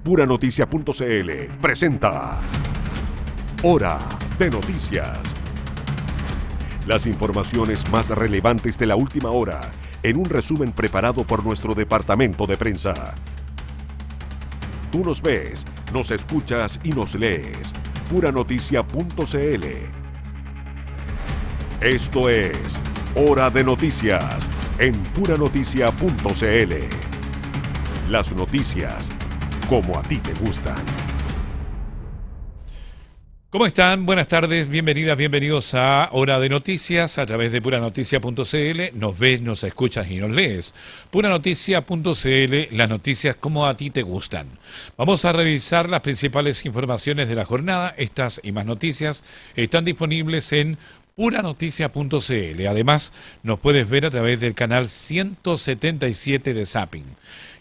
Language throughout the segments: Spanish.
Puranoticia.cl presenta Hora de Noticias. Las informaciones más relevantes de la última hora en un resumen preparado por nuestro departamento de prensa. Tú nos ves, nos escuchas y nos lees. Puranoticia.cl. Esto es Hora de Noticias en Puranoticia.cl. Las noticias como a ti te gustan. ¿Cómo están? Buenas tardes, bienvenidas, bienvenidos a Hora de Noticias a través de Puranoticia.cl. Nos ves, nos escuchas y nos lees. Puranoticia.cl, las noticias como a ti te gustan. Vamos a revisar las principales informaciones de la jornada. Estas y más noticias están disponibles en Puranoticia.cl. Además, nos puedes ver a través del canal 177 de Zapping.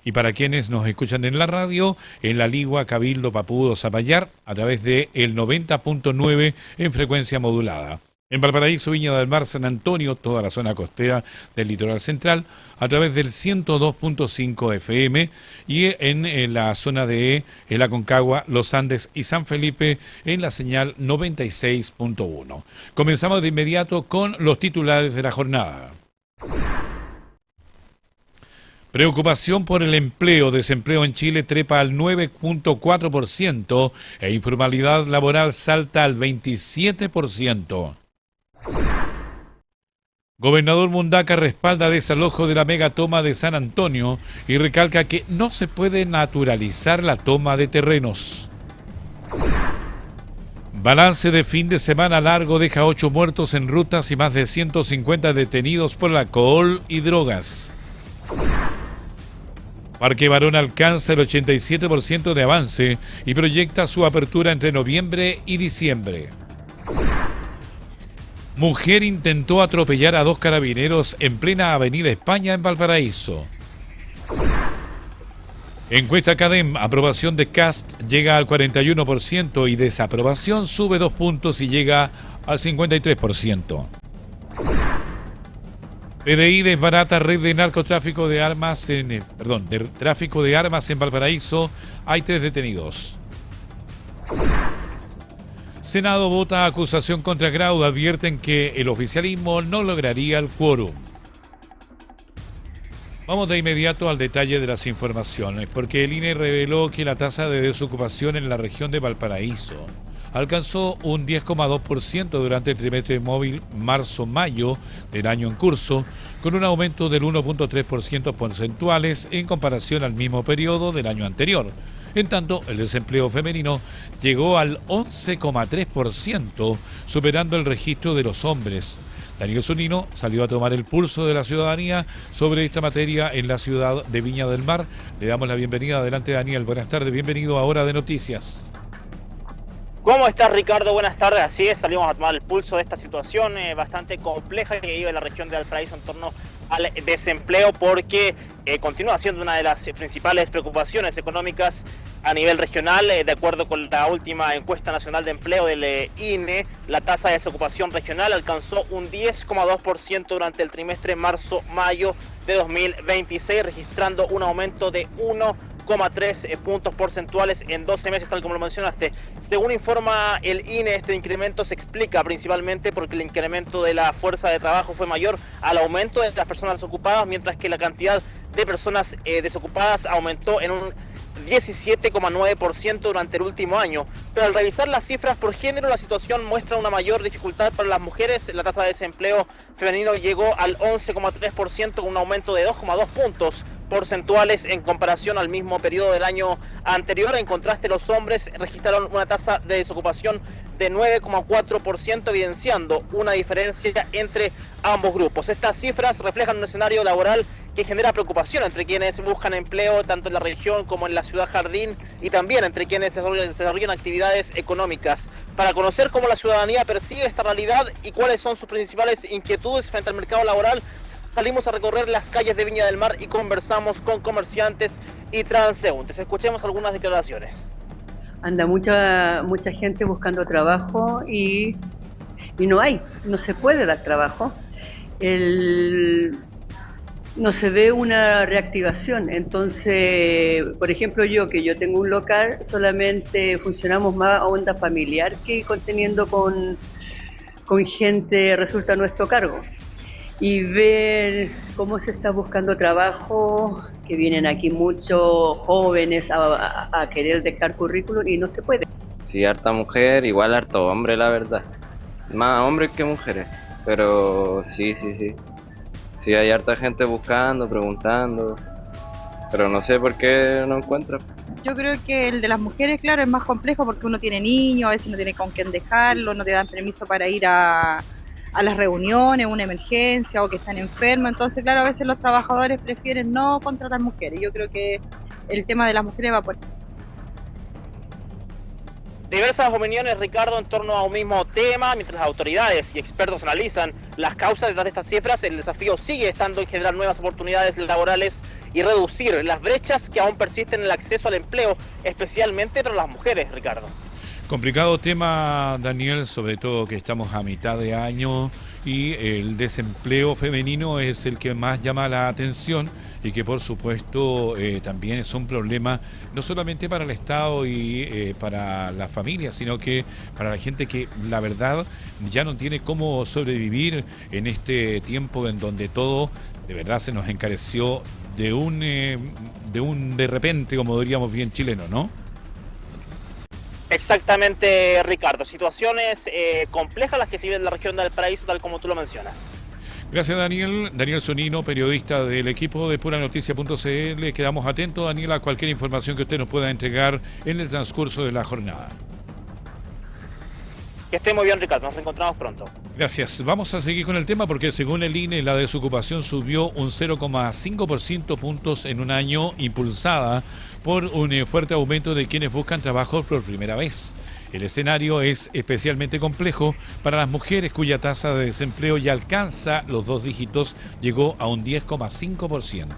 Y para quienes nos escuchan en la radio, en La Ligua, Cabildo, Papudo, Zapallar, a través de el 90.9 en frecuencia modulada. En Valparaíso, Viña del Mar, San Antonio, toda la zona costera del litoral central, a través del 102.5 FM, y en la zona de el Aconcagua, Los Andes y San Felipe, en la señal 96.1. Comenzamos de inmediato con los titulares de la jornada. Preocupación por el empleo. Desempleo en Chile trepa al 9.4% e informalidad laboral salta al 27%. Gobernador Mundaca respalda desalojo de la megatoma de San Antonio y recalca que no se puede naturalizar la toma de terrenos. Balance de fin de semana largo deja 8 muertos en rutas y más de 150 detenidos por el alcohol y drogas. Parque Barón alcanza el 87% de avance y proyecta su apertura entre noviembre y diciembre. Mujer intentó atropellar a 2 carabineros en plena Avenida España en Valparaíso. Encuesta CADEM, aprobación de Kast llega al 41% y desaprobación sube 2 puntos y llega al 53%. PDI desbarata red de narcotráfico de armas tráfico de armas en Valparaíso. Hay 3 detenidos. Senado vota acusación contra Grau. Advierten que el oficialismo no lograría el quórum. Vamos de inmediato al detalle de las informaciones, porque el INE reveló que la tasa de desocupación en la región de Valparaíso alcanzó un 10,2% durante el trimestre móvil marzo-mayo del año en curso, con un aumento del 1.3% porcentuales en comparación al mismo periodo del año anterior. En tanto, el desempleo femenino llegó al 11,3%, superando el registro de los hombres. Daniel Zunino salió a tomar el pulso de la ciudadanía sobre esta materia en la ciudad de Viña del Mar. Le damos la bienvenida. Adelante, Daniel. Buenas tardes. Bienvenido a Hora de Noticias. ¿Cómo estás, Ricardo? Buenas tardes. Así es, salimos a tomar el pulso de esta situación bastante compleja que vive la región de Valparaíso en torno al desempleo, porque continúa siendo una de las principales preocupaciones económicas a nivel regional. De acuerdo con la última encuesta nacional de empleo del INE, la tasa de desocupación regional alcanzó un 10,2% durante el trimestre marzo-mayo de 2026, registrando un aumento de 1,3 puntos porcentuales en 12 meses, tal como lo mencionaste. Según informa el INE, este incremento se explica principalmente porque el incremento de la fuerza de trabajo fue mayor al aumento de las personas desocupadas, mientras que la cantidad de personas desocupadas aumentó en un 17,9% durante el último año. Pero al revisar las cifras por género, la situación muestra una mayor dificultad para las mujeres. La tasa de desempleo femenino llegó al 11,3%, con un aumento de 2,2 puntos porcentuales en comparación al mismo periodo del año anterior. En contraste, los hombres registraron una tasa de desocupación de 9,4%, evidenciando una diferencia entre ambos grupos. Estas cifras reflejan un escenario laboral que genera preocupación entre quienes buscan empleo tanto en la región como en la ciudad jardín, y también entre quienes desarrollan actividades económicas. Para conocer cómo la ciudadanía percibe esta realidad y cuáles son sus principales inquietudes frente al mercado laboral, salimos a recorrer las calles de Viña del Mar y conversamos con comerciantes y transeúntes. Escuchemos algunas declaraciones. Anda mucha gente buscando trabajo y no se puede dar trabajo. no se ve una reactivación. Entonces, por ejemplo, yo tengo un local, solamente funcionamos más a onda familiar que conteniendo con gente resulta a nuestro cargo. Y ver cómo se está buscando trabajo, que vienen aquí muchos jóvenes a querer dejar currículum y no se puede. Sí, harta mujer, igual harto hombre, la verdad. Más hombres que mujeres, pero sí. Sí, hay harta gente buscando, preguntando, pero no sé por qué no encuentran. Yo creo que el de las mujeres, claro, es más complejo porque uno tiene niños, a veces no tiene con quién dejarlo, no te dan permiso para ir a las reuniones, una emergencia o que están enfermos. Entonces, claro, a veces los trabajadores prefieren no contratar mujeres. Yo creo que el tema de las mujeres va por... Diversas opiniones, Ricardo, en torno a un mismo tema. Mientras las autoridades y expertos analizan las causas detrás de estas cifras, el desafío sigue estando en generar nuevas oportunidades laborales y reducir las brechas que aún persisten en el acceso al empleo, especialmente para las mujeres, Ricardo. Complicado tema, Daniel, sobre todo que estamos a mitad de año y el desempleo femenino es el que más llama la atención y que por supuesto también es un problema no solamente para el Estado y para la familia, sino que para la gente que la verdad ya no tiene cómo sobrevivir en este tiempo en donde todo de verdad se nos encareció de repente, como diríamos bien chileno, ¿no? Exactamente, Ricardo. Situaciones complejas las que se viven en la región de Valparaíso, tal como tú lo mencionas. Gracias, Daniel. Daniel Zunino, periodista del equipo de Puranoticia.cl. Quedamos atentos, Daniel, a cualquier información que usted nos pueda entregar en el transcurso de la jornada. Que esté muy bien, Ricardo. Nos reencontramos pronto. Gracias. Vamos a seguir con el tema porque según el INE la desocupación subió un 0,5% puntos en un año, impulsada por un fuerte aumento de quienes buscan trabajo por primera vez. El escenario es especialmente complejo para las mujeres cuya tasa de desempleo ya alcanza los 2 dígitos, llegó a un 10,5%.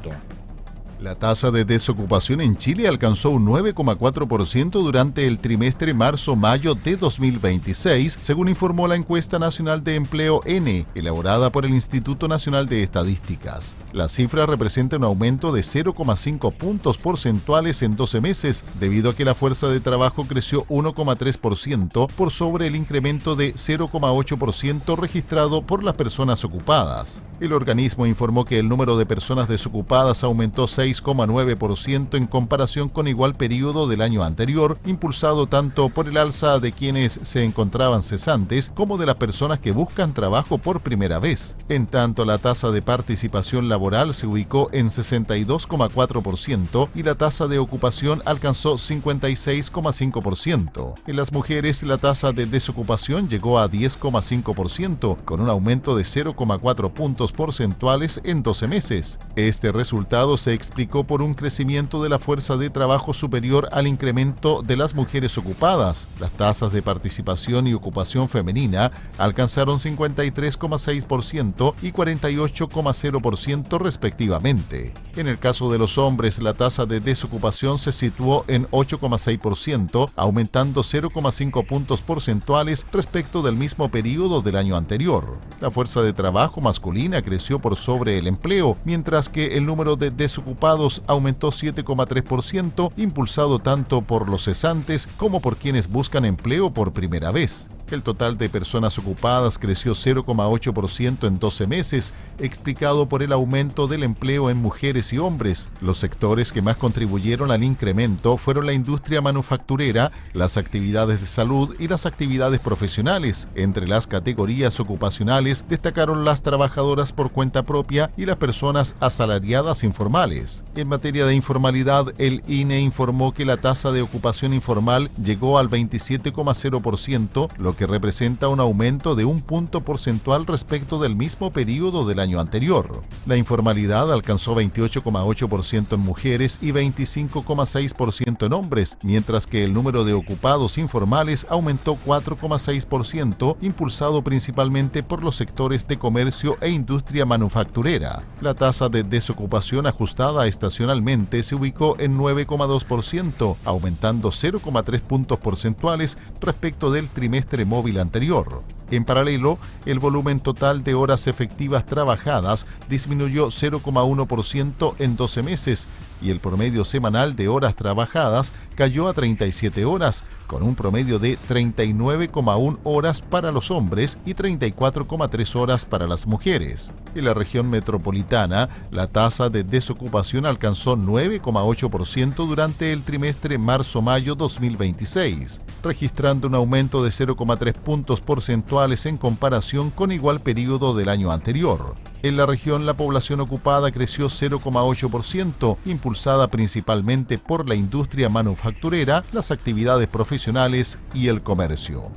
La tasa de desocupación en Chile alcanzó un 9,4% durante el trimestre marzo-mayo de 2026, según informó la encuesta nacional de empleo N, elaborada por el Instituto Nacional de Estadísticas. La cifra representa un aumento de 0,5 puntos porcentuales en 12 meses, debido a que la fuerza de trabajo creció 1,3% por sobre el incremento de 0,8% registrado por las personas ocupadas. El organismo informó que el número de personas desocupadas aumentó 6,9% en comparación con igual periodo del año anterior, impulsado tanto por el alza de quienes se encontraban cesantes como de las personas que buscan trabajo por primera vez. En tanto, la tasa de participación laboral se ubicó en 62,4% y la tasa de ocupación alcanzó 56,5%. En las mujeres, la tasa de desocupación llegó a 10,5%, con un aumento de 0,4 puntos porcentuales en 12 meses. Este resultado se explicó por un crecimiento de la fuerza de trabajo superior al incremento de las mujeres ocupadas. Las tasas de participación y ocupación femenina alcanzaron 53,6% y 48,0% respectivamente. En el caso de los hombres, la tasa de desocupación se situó en 8,6%, aumentando 0,5 puntos porcentuales respecto del mismo periodo del año anterior. La fuerza de trabajo masculina creció por sobre el empleo, mientras que el número de desocupados aumentó 7,3%, impulsado tanto por los cesantes como por quienes buscan empleo por primera vez. El total de personas ocupadas creció 0,8% en 12 meses, explicado por el aumento del empleo en mujeres y hombres. Los sectores que más contribuyeron al incremento fueron la industria manufacturera, las actividades de salud y las actividades profesionales. Entre las categorías ocupacionales destacaron las trabajadoras por cuenta propia y las personas asalariadas informales. En materia de informalidad, el INE informó que la tasa de ocupación informal llegó al 27,0%, lo que representa un aumento de 1 punto porcentual respecto del mismo periodo del año anterior. La informalidad alcanzó 28,8% en mujeres y 25,6% en hombres, mientras que el número de ocupados informales aumentó 4,6%, impulsado principalmente por los sectores de comercio e industria manufacturera. La tasa de desocupación ajustada estacionalmente se ubicó en 9,2%, aumentando 0,3 puntos porcentuales respecto del trimestre móvil anterior. En paralelo, el volumen total de horas efectivas trabajadas disminuyó 0,1% en 12 meses y el promedio semanal de horas trabajadas cayó a 37 horas, con un promedio de 39,1 horas para los hombres y 34,3 horas para las mujeres. En la región metropolitana, la tasa de desocupación alcanzó 9,8% durante el trimestre marzo-mayo 2026, registrando un aumento de 0,3 puntos porcentuales en comparación con igual periodo del año anterior. En la región, la población ocupada creció 0,8%, impulsada principalmente por la industria manufacturera, las actividades profesionales y el comercio.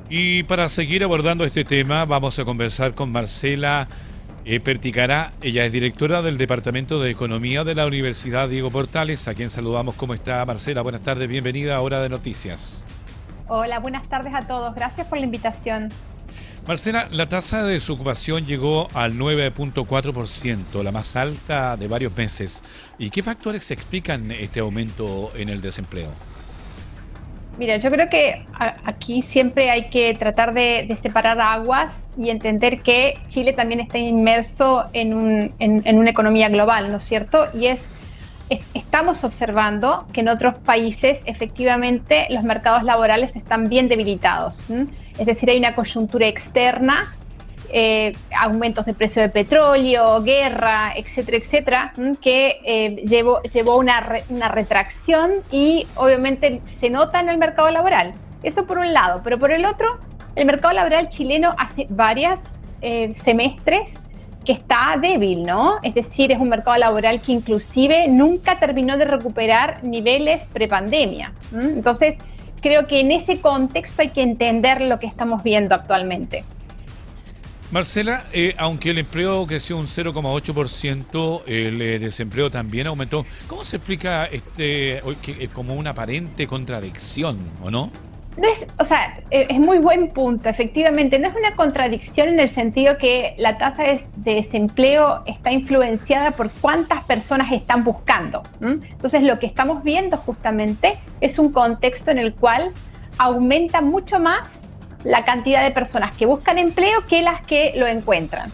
Y para seguir abordando este tema, vamos a conversar con Marcela Perticará. Ella es directora del Departamento de Economía de la Universidad Diego Portales, a quien saludamos. ¿Cómo está, Marcela? Buenas tardes, bienvenida a Hora de Noticias. Hola, buenas tardes a todos. Gracias por la invitación. Marcela, la tasa de desocupación llegó al 9,4%, la más alta de varios meses. ¿Y qué factores explican este aumento en el desempleo? Mira, yo creo que aquí siempre hay que tratar de separar aguas y entender que Chile también está inmerso en una economía global, ¿no es cierto? Y estamos observando que en otros países efectivamente los mercados laborales están bien debilitados. Es decir, hay una coyuntura externa, aumentos de precio del petróleo, guerra, etcétera, etcétera, que llevó una retracción y obviamente se nota en el mercado laboral. Eso por un lado, pero por el otro, el mercado laboral chileno hace varios semestres que está débil, ¿no? Es decir, es un mercado laboral que inclusive nunca terminó de recuperar niveles prepandemia. Entonces, creo que en ese contexto hay que entender lo que estamos viendo actualmente. Marcela, aunque el empleo creció un 0,8%, el desempleo también aumentó. ¿Cómo se explica como una aparente contradicción, o no? No es, o sea, es muy buen punto, efectivamente. No es una contradicción en el sentido que la tasa de desempleo está influenciada por cuántas personas están buscando. Entonces, lo que estamos viendo justamente es un contexto en el cual aumenta mucho más la cantidad de personas que buscan empleo que las que lo encuentran.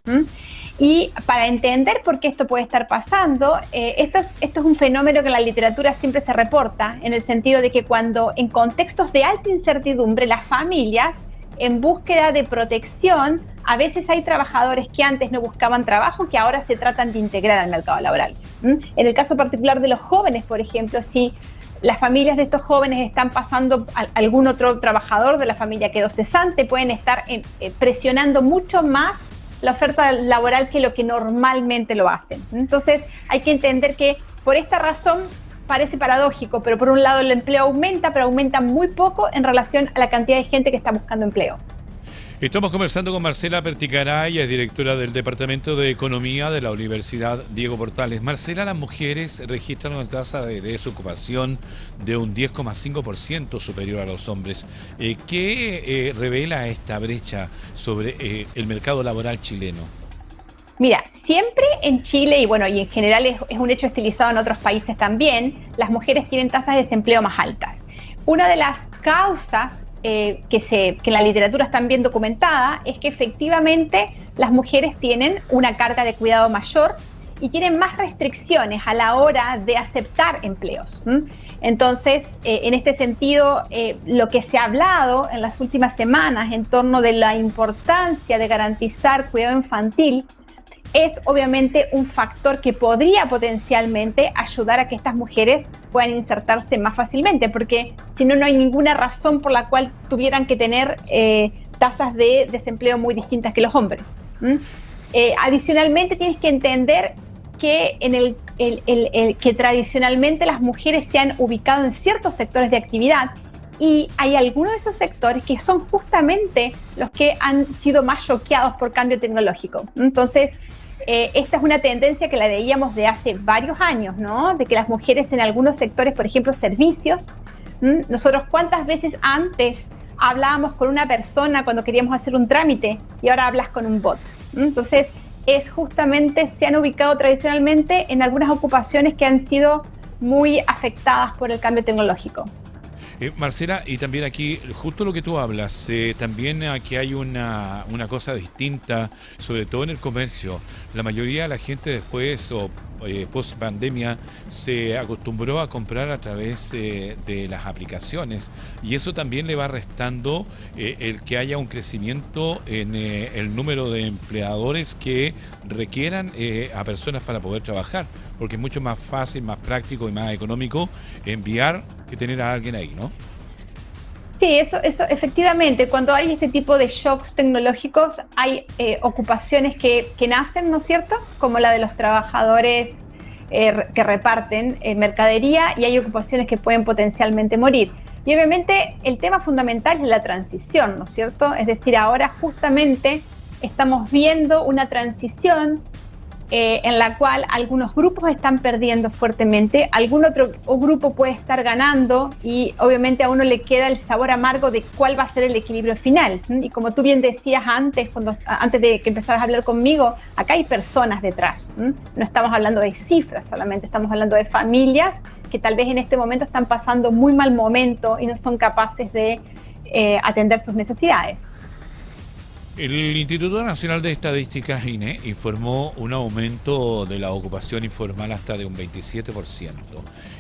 Y para entender por qué esto puede estar pasando, esto es un fenómeno que en la literatura siempre se reporta, en el sentido de que cuando en contextos de alta incertidumbre las familias, en búsqueda de protección, a veces hay trabajadores que antes no buscaban trabajo que ahora se tratan de integrar al mercado laboral. En el caso particular de los jóvenes, por ejemplo, si las familias de estos jóvenes están pasando a algún otro trabajador de la familia quedó cesante, pueden estar presionando mucho más la oferta laboral que lo que normalmente lo hacen. Entonces hay que entender que por esta razón parece paradójico, pero por un lado el empleo aumenta, pero aumenta muy poco en relación a la cantidad de gente que está buscando empleo. Estamos conversando con Marcela Perticará, ella es directora del Departamento de Economía de la Universidad Diego Portales. Marcela, las mujeres registran una tasa de desocupación de un 10,5% superior a los hombres. ¿Qué revela esta brecha sobre el mercado laboral chileno? Mira, siempre en Chile, y bueno, y en general es un hecho estilizado en otros países también, las mujeres tienen tasas de desempleo más altas. Una de las causas que en la literatura están bien documentada es que efectivamente las mujeres tienen una carga de cuidado mayor y tienen más restricciones a la hora de aceptar empleos. Entonces, en este sentido, lo que se ha hablado en las últimas semanas en torno de la importancia de garantizar cuidado infantil es obviamente un factor que podría potencialmente ayudar a que estas mujeres puedan insertarse más fácilmente, porque si no, no hay ninguna razón por la cual tuvieran que tener tasas de desempleo muy distintas que los hombres. Adicionalmente, tienes que entender que, que tradicionalmente las mujeres se han ubicado en ciertos sectores de actividad y hay algunos de esos sectores que son justamente los que han sido más choqueados por cambio tecnológico. Entonces, esta es una tendencia que la veíamos de hace varios años, ¿no? De que las mujeres en algunos sectores, por ejemplo, servicios, nosotros cuántas veces antes hablábamos con una persona cuando queríamos hacer un trámite y ahora hablas con un bot. Entonces, se han ubicado tradicionalmente en algunas ocupaciones que han sido muy afectadas por el cambio tecnológico. Marcela, y también aquí, justo lo que tú hablas, también aquí hay una cosa distinta, sobre todo en el comercio. La mayoría de la gente después o post pandemia se acostumbró a comprar a través de las aplicaciones, y eso también le va restando el que haya un crecimiento en el número de empleadores que requieran a personas para poder trabajar, porque es mucho más fácil, más práctico y más económico enviar que tener a alguien ahí, ¿no? Sí, eso efectivamente, cuando hay este tipo de shocks tecnológicos hay ocupaciones que nacen, ¿no es cierto? Como la de los trabajadores que reparten mercadería, y hay ocupaciones que pueden potencialmente morir. Y obviamente el tema fundamental es la transición, ¿no es cierto? Es decir, ahora justamente estamos viendo una transición en la cual algunos grupos están perdiendo fuertemente, algún otro grupo puede estar ganando, y obviamente a uno le queda el sabor amargo de cuál va a ser el equilibrio final. Y como tú bien decías antes de que empezaras a hablar conmigo, acá hay personas detrás. No estamos hablando de cifras solamente, estamos hablando de familias que tal vez en este momento están pasando muy mal momento y no son capaces de atender sus necesidades. El Instituto Nacional de Estadísticas, INE, informó un aumento de la ocupación informal hasta de un 27%.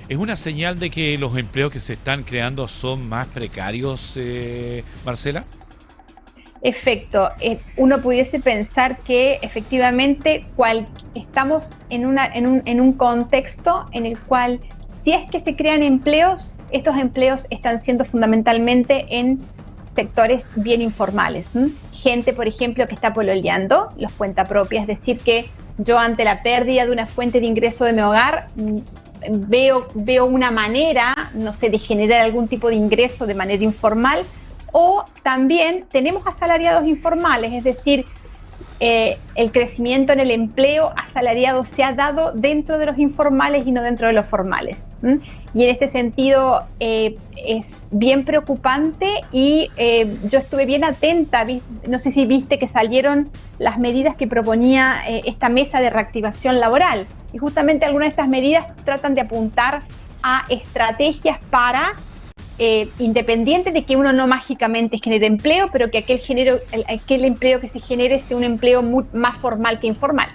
¿Es una señal de que los empleos que se están creando son más precarios, Marcela? Efecto, uno pudiese pensar que efectivamente estamos en un contexto en el cual, si es que se crean empleos, estos empleos están siendo fundamentalmente en sectores bien informales. Gente, por ejemplo, que está pololeando, los cuentapropias, es decir, que yo ante la pérdida de una fuente de ingreso de mi hogar veo una manera, no sé, de generar algún tipo de ingreso de manera informal, o también tenemos asalariados informales, es decir, el crecimiento en el empleo asalariado se ha dado dentro de los informales y no dentro de los formales. Y en este sentido es bien preocupante, y yo estuve bien atenta, no sé si viste que salieron las medidas que proponía esta mesa de reactivación laboral, y justamente algunas de estas medidas tratan de apuntar a estrategias para, independiente de que uno no mágicamente genere empleo, pero que aquel empleo que se genere sea un empleo más formal que informal.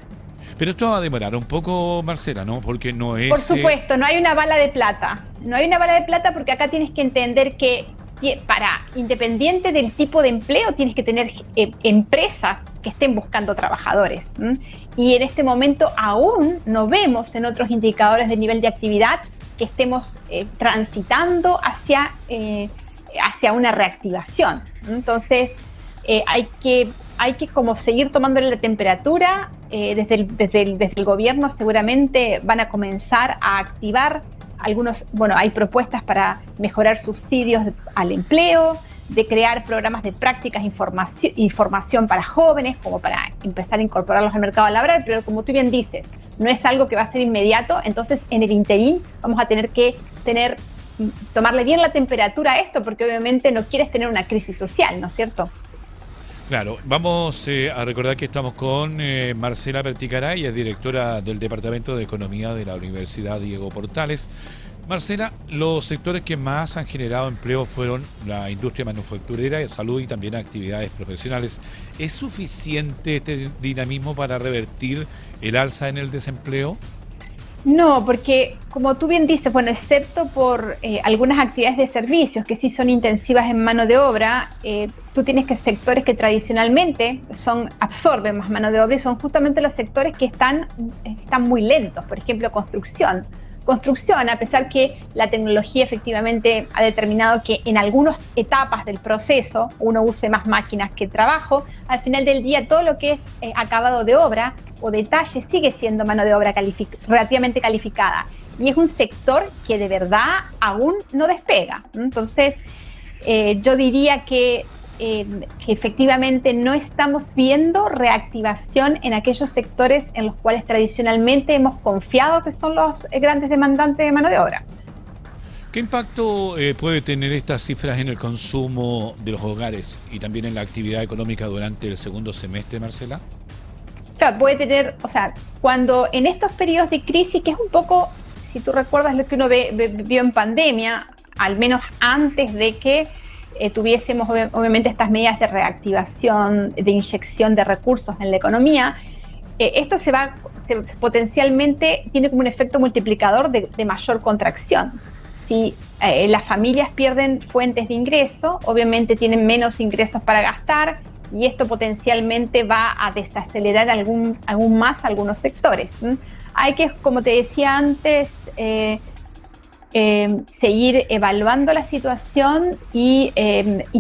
Pero esto va a demorar un poco, Marcela, ¿no? Porque no es... Por supuesto, no hay una bala de plata. No hay una bala de plata, porque acá tienes que entender que independiente del tipo de empleo, tienes que tener empresas que estén buscando trabajadores. Y en este momento aún no vemos en otros indicadores de nivel de actividad que estemos transitando hacia una reactivación. Entonces, hay que como seguir tomándole la temperatura. Desde el gobierno seguramente van a comenzar a activar hay propuestas para mejorar subsidios al empleo, de crear programas de prácticas y formación para jóvenes, como para empezar a incorporarlos al mercado laboral, pero como tú bien dices, no es algo que va a ser inmediato, entonces en el interín vamos a tener que tomarle bien la temperatura a esto, porque obviamente no quieres tener una crisis social, ¿no es cierto? Claro, vamos a recordar que estamos con Marcela Perticaray, es directora del Departamento de Economía de la Universidad Diego Portales. Marcela, los sectores que más han generado empleo fueron la industria manufacturera, salud y también actividades profesionales. ¿Es suficiente este dinamismo para revertir el alza en el desempleo? No, porque como tú bien dices, excepto por algunas actividades de servicios que sí son intensivas en mano de obra, tú tienes sectores que tradicionalmente absorben más mano de obra, y son justamente los sectores que están muy lentos. Por ejemplo, construcción, a pesar que la tecnología efectivamente ha determinado que en algunas etapas del proceso uno use más máquinas que trabajo, al final del día todo lo que es acabado de obra o detalle sigue siendo mano de obra relativamente calificada, y es un sector que de verdad aún no despega. Entonces yo diría que efectivamente no estamos viendo reactivación en aquellos sectores en los cuales tradicionalmente hemos confiado que son los grandes demandantes de mano de obra. ¿Qué impacto puede tener estas cifras en el consumo de los hogares y también en la actividad económica durante el segundo semestre, Marcela? Claro, puede tener, cuando en estos periodos de crisis, que es un poco, si tú recuerdas lo que uno vio en pandemia, al menos antes de que tuviésemos obviamente estas medidas de reactivación, de inyección de recursos en la economía. Esto potencialmente tiene como un efecto multiplicador de mayor contracción. Si las familias pierden fuentes de ingreso, obviamente tienen menos ingresos para gastar, y esto potencialmente va a desacelerar aún más algunos sectores. Hay que, como te decía antes, seguir evaluando la situación y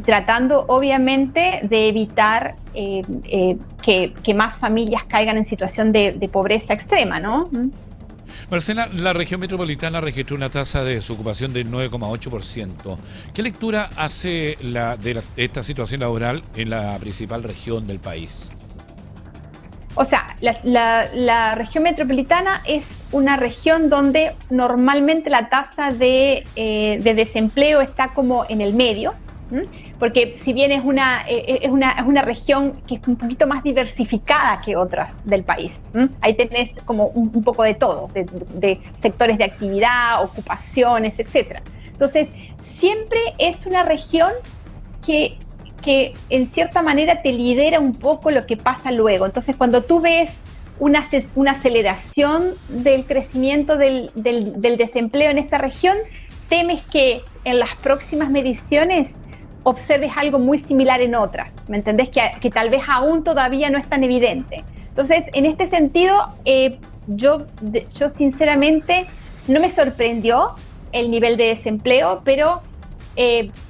tratando obviamente de evitar que más familias caigan en situación de pobreza extrema, ¿no? Marcela, la región metropolitana registró una tasa de desocupación del 9,8%. ¿Qué lectura hace de esta situación laboral en la principal región del país? O sea, la región metropolitana es una región donde normalmente la tasa de desempleo está como en el medio, porque si bien es una región que es un poquito más diversificada que otras del país. Ahí tenés como un poco de todo, de sectores de actividad, ocupaciones, etc. Entonces, siempre es una región que en cierta manera te lidera un poco lo que pasa luego. Entonces, cuando tú ves una aceleración del crecimiento del desempleo en esta región, temes que en las próximas mediciones observes algo muy similar en otras, ¿me entendés? Que tal vez aún todavía no es tan evidente. Entonces, en este sentido, yo sinceramente no me sorprendió el nivel de desempleo, pero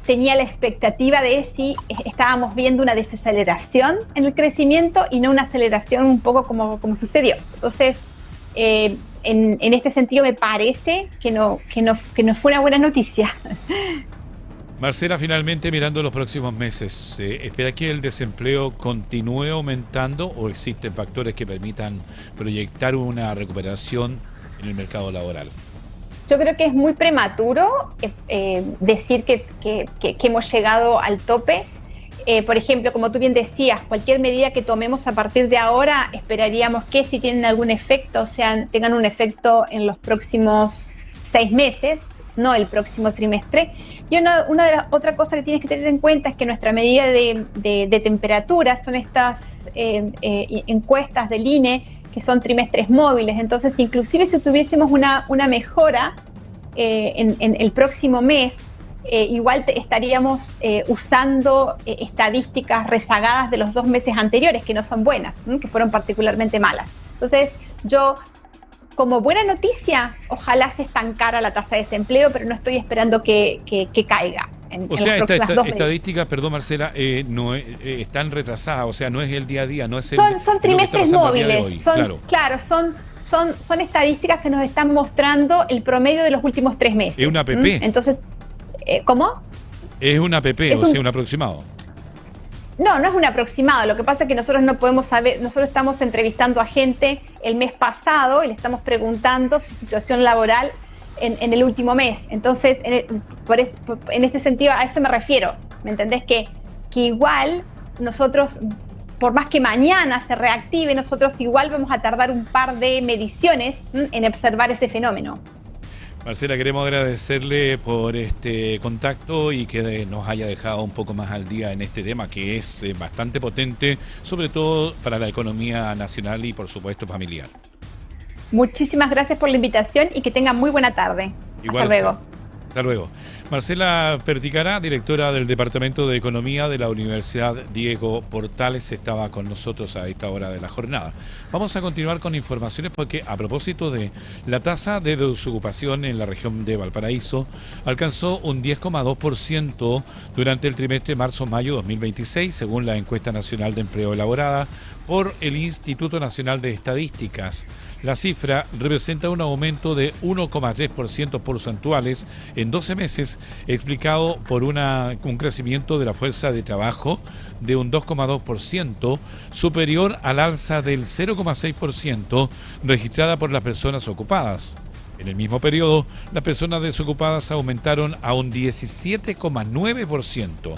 tenía la expectativa de si estábamos viendo una desaceleración en el crecimiento y no una aceleración un poco como sucedió. Entonces, en este sentido me parece que no fue una buena noticia. Marcela, finalmente mirando los próximos meses, ¿espera que el desempleo continúe aumentando o existen factores que permitan proyectar una recuperación en el mercado laboral? Yo creo que es muy prematuro decir que hemos llegado al tope. Por ejemplo, como tú bien decías, cualquier medida que tomemos a partir de ahora, esperaríamos que si tienen algún efecto, tengan un efecto en los próximos 6 meses, no el próximo trimestre. Y otra cosa que tienes que tener en cuenta es que nuestra medida de temperatura son estas encuestas del INE, que son trimestres móviles. Entonces, inclusive si tuviésemos una mejora en el próximo mes, igual estaríamos usando estadísticas rezagadas de los 2 meses anteriores, que no son buenas, que fueron particularmente malas. Entonces, yo, como buena noticia, ojalá se estancara la tasa de desempleo, pero no estoy esperando que caiga. O sea, estas estadísticas, perdón Marcela, no están retrasadas, o sea, no es el día a día, no es son trimestres móviles, son estadísticas que nos están mostrando el promedio de los últimos 3 meses. Es una APP. Entonces, ¿cómo? Es una APP, un aproximado. No es un aproximado. Lo que pasa es que nosotros no podemos saber, nosotros estamos entrevistando a gente el mes pasado y le estamos preguntando su situación laboral en el último mes. Entonces, en este sentido, a eso me refiero. ¿Me entendés? Que igual nosotros, por más que mañana se reactive, nosotros igual vamos a tardar un par de mediciones en observar ese fenómeno. Marcela, queremos agradecerle por este contacto y que nos haya dejado un poco más al día en este tema que es bastante potente, sobre todo para la economía nacional y por supuesto familiar. Muchísimas gracias por la invitación y que tengan muy buena tarde. Igual, hasta luego. Hasta luego. Marcela Perticará, directora del Departamento de Economía de la Universidad Diego Portales, estaba con nosotros a esta hora de la jornada. Vamos a continuar con informaciones porque a propósito de la tasa de desocupación en la región de Valparaíso, alcanzó un 10,2% durante el trimestre marzo-mayo 2026, según la encuesta nacional de empleo elaborada por el Instituto Nacional de Estadísticas. La cifra representa un aumento de 1,3% porcentuales en 12 meses, explicado por un crecimiento de la fuerza de trabajo de un 2,2%, superior al alza del 0,6% registrada por las personas ocupadas. En el mismo periodo, las personas desocupadas aumentaron a un 17,9%.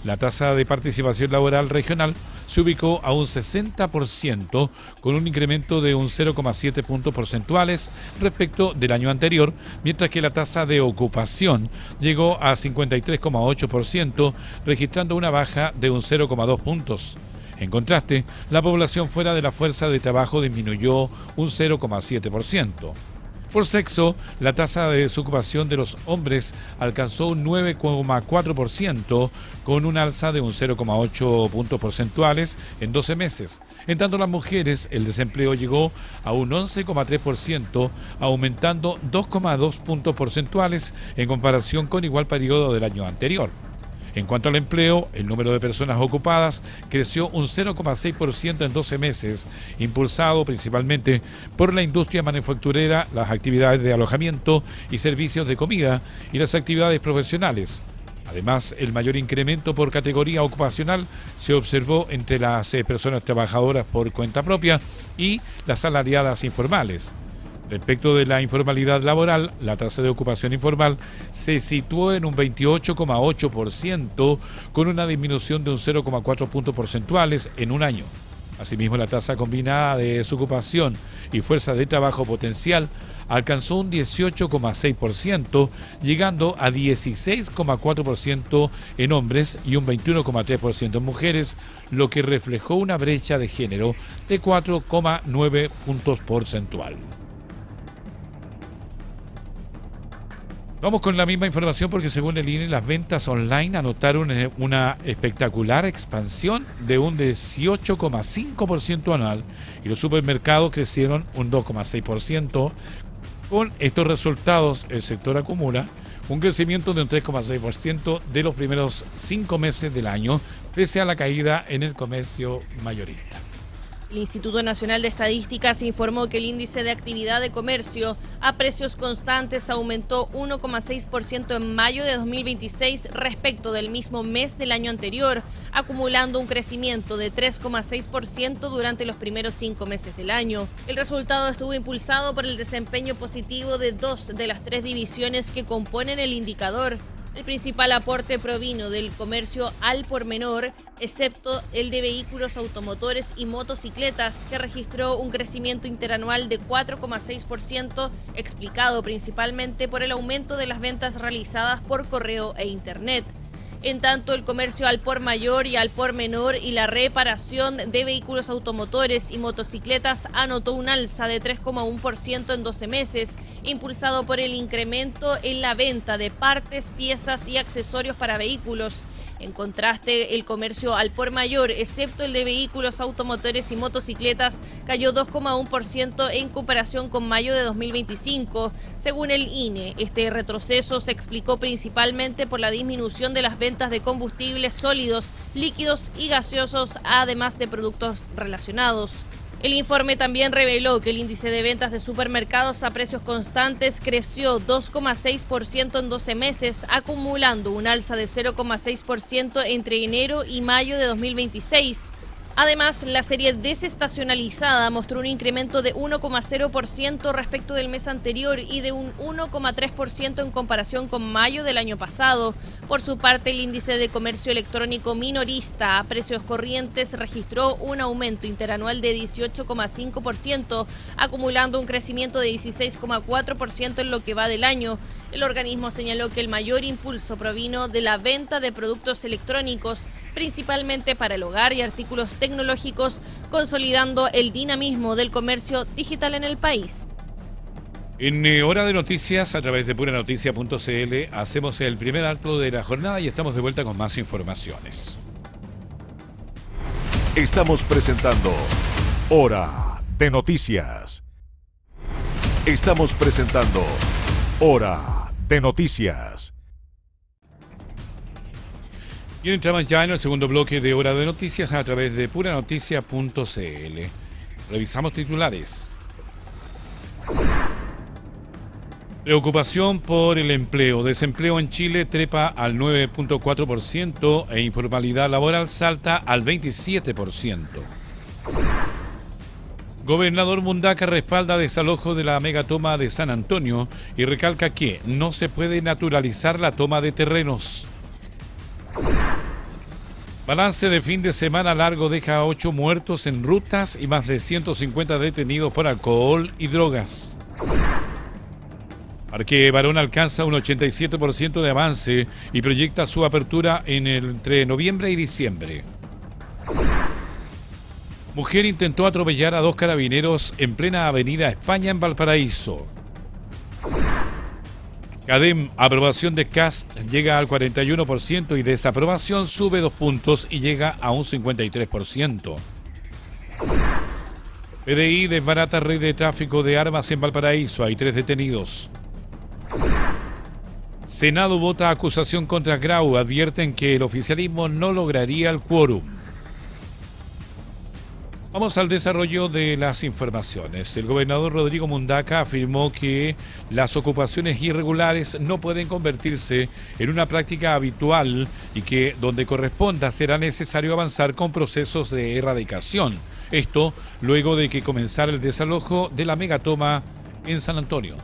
La tasa de participación laboral regional se ubicó a un 60%, con un incremento de un 0,7 puntos porcentuales respecto del año anterior, mientras que la tasa de ocupación llegó a 53,8%, registrando una baja de un 0,2 puntos. En contraste, la población fuera de la fuerza de trabajo disminuyó un 0,7%. Por sexo, la tasa de desocupación de los hombres alcanzó un 9,4%, con un alza de un 0,8 puntos porcentuales en 12 meses. En tanto, las mujeres, el desempleo llegó a un 11,3%, aumentando 2,2 puntos porcentuales en comparación con igual periodo del año anterior. En cuanto al empleo, el número de personas ocupadas creció un 0,6% en 12 meses, impulsado principalmente por la industria manufacturera, las actividades de alojamiento y servicios de comida y las actividades profesionales. Además, el mayor incremento por categoría ocupacional se observó entre las personas trabajadoras por cuenta propia y las salariadas informales. Respecto de la informalidad laboral, la tasa de ocupación informal se situó en un 28,8%, con una disminución de un 0,4 puntos porcentuales en un año. Asimismo, la tasa combinada de desocupación y fuerza de trabajo potencial alcanzó un 18,6%, llegando a 16,4% en hombres y un 21,3% en mujeres, lo que reflejó una brecha de género de 4,9 puntos porcentuales. Vamos con la misma información porque según el INE las ventas online anotaron una espectacular expansión de un 18,5% anual y los supermercados crecieron un 2,6%. Con estos resultados el sector acumula un crecimiento de un 3,6% de los primeros 5 meses del año, pese a la caída en el comercio mayorista. El Instituto Nacional de Estadísticas informó que el índice de actividad de comercio a precios constantes aumentó 1,6% en mayo de 2026 respecto del mismo mes del año anterior, acumulando un crecimiento de 3,6% durante los primeros 5 meses del año. El resultado estuvo impulsado por el desempeño positivo de 2 de las 3 divisiones que componen el indicador. El principal aporte provino del comercio al por menor, excepto el de vehículos automotores y motocicletas, que registró un crecimiento interanual de 4,6%, explicado principalmente por el aumento de las ventas realizadas por correo e internet. En tanto, el comercio al por mayor y al por menor y la reparación de vehículos automotores y motocicletas anotó un alza de 3,1% en 12 meses, impulsado por el incremento en la venta de partes, piezas y accesorios para vehículos. En contraste, el comercio al por mayor, excepto el de vehículos automotores y motocicletas, cayó 2,1% en comparación con mayo de 2025. Según el INE, este retroceso se explicó principalmente por la disminución de las ventas de combustibles sólidos, líquidos y gaseosos, además de productos relacionados. El informe también reveló que el índice de ventas de supermercados a precios constantes creció 2,6% en 12 meses, acumulando un alza de 0,6% entre enero y mayo de 2026. Además, la serie desestacionalizada mostró un incremento de 1,0% respecto del mes anterior y de un 1,3% en comparación con mayo del año pasado. Por su parte, el índice de comercio electrónico minorista a precios corrientes registró un aumento interanual de 18,5%, acumulando un crecimiento de 16,4% en lo que va del año. El organismo señaló que el mayor impulso provino de la venta de productos electrónicos, principalmente para el hogar y artículos tecnológicos, consolidando el dinamismo del comercio digital en el país. En Hora de Noticias, a través de puranoticias.cl, hacemos el primer alto de la jornada y estamos de vuelta con más informaciones. Estamos presentando Hora de Noticias. Estamos presentando Hora de Noticias. Y entramos ya en el segundo bloque de Hora de Noticias a través de puranoticias.cl. Revisamos titulares. Preocupación por el empleo. Desempleo en Chile trepa al 9,4% e informalidad laboral salta al 27%. Gobernador Mundaca respalda desalojo de la megatoma de San Antonio y recalca que no se puede naturalizar la toma de terrenos. Balance de fin de semana largo deja 8 muertos en rutas y más de 150 detenidos por alcohol y drogas. Parque Barón alcanza un 87% de avance y proyecta su apertura entre noviembre y diciembre. Mujer intentó atropellar a 2 carabineros en plena avenida España en Valparaíso. CADEM, aprobación de Cast llega al 41% y desaprobación sube 2 puntos y llega a un 53%. PDI desbarata red de tráfico de armas en Valparaíso, hay 3 detenidos. Senado vota acusación contra Grau, advierten que el oficialismo no lograría el quórum. Vamos al desarrollo de las informaciones. El gobernador Rodrigo Mundaca afirmó que las ocupaciones irregulares no pueden convertirse en una práctica habitual y que donde corresponda será necesario avanzar con procesos de erradicación. Esto luego de que comenzara el desalojo de la megatoma en San Antonio.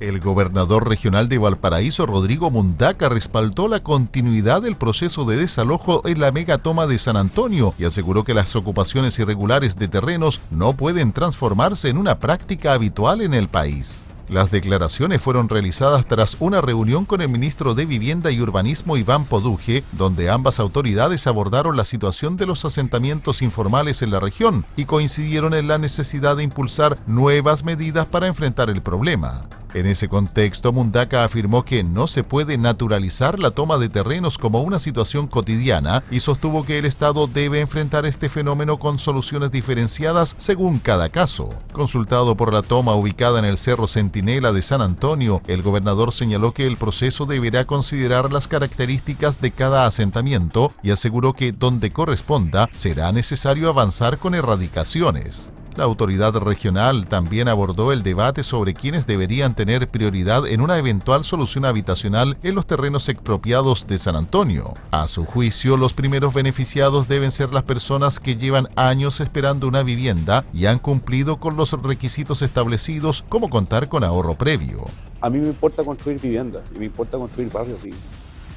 El gobernador regional de Valparaíso, Rodrigo Mundaca, respaldó la continuidad del proceso de desalojo en la megatoma de San Antonio y aseguró que las ocupaciones irregulares de terrenos no pueden transformarse en una práctica habitual en el país. Las declaraciones fueron realizadas tras una reunión con el ministro de Vivienda y Urbanismo, Iván Poduje, donde ambas autoridades abordaron la situación de los asentamientos informales en la región y coincidieron en la necesidad de impulsar nuevas medidas para enfrentar el problema. En ese contexto, Mundaca afirmó que no se puede naturalizar la toma de terrenos como una situación cotidiana y sostuvo que el Estado debe enfrentar este fenómeno con soluciones diferenciadas según cada caso. Consultado por la toma ubicada en el Cerro Centinela de San Antonio, el gobernador señaló que el proceso deberá considerar las características de cada asentamiento y aseguró que donde corresponda será necesario avanzar con erradicaciones. La autoridad regional también abordó el debate sobre quiénes deberían tener prioridad en una eventual solución habitacional en los terrenos expropiados de San Antonio. A su juicio, los primeros beneficiados deben ser las personas que llevan años esperando una vivienda y han cumplido con los requisitos establecidos, como contar con ahorro previo. A mí me importa construir viviendas y me importa construir barrios dignos.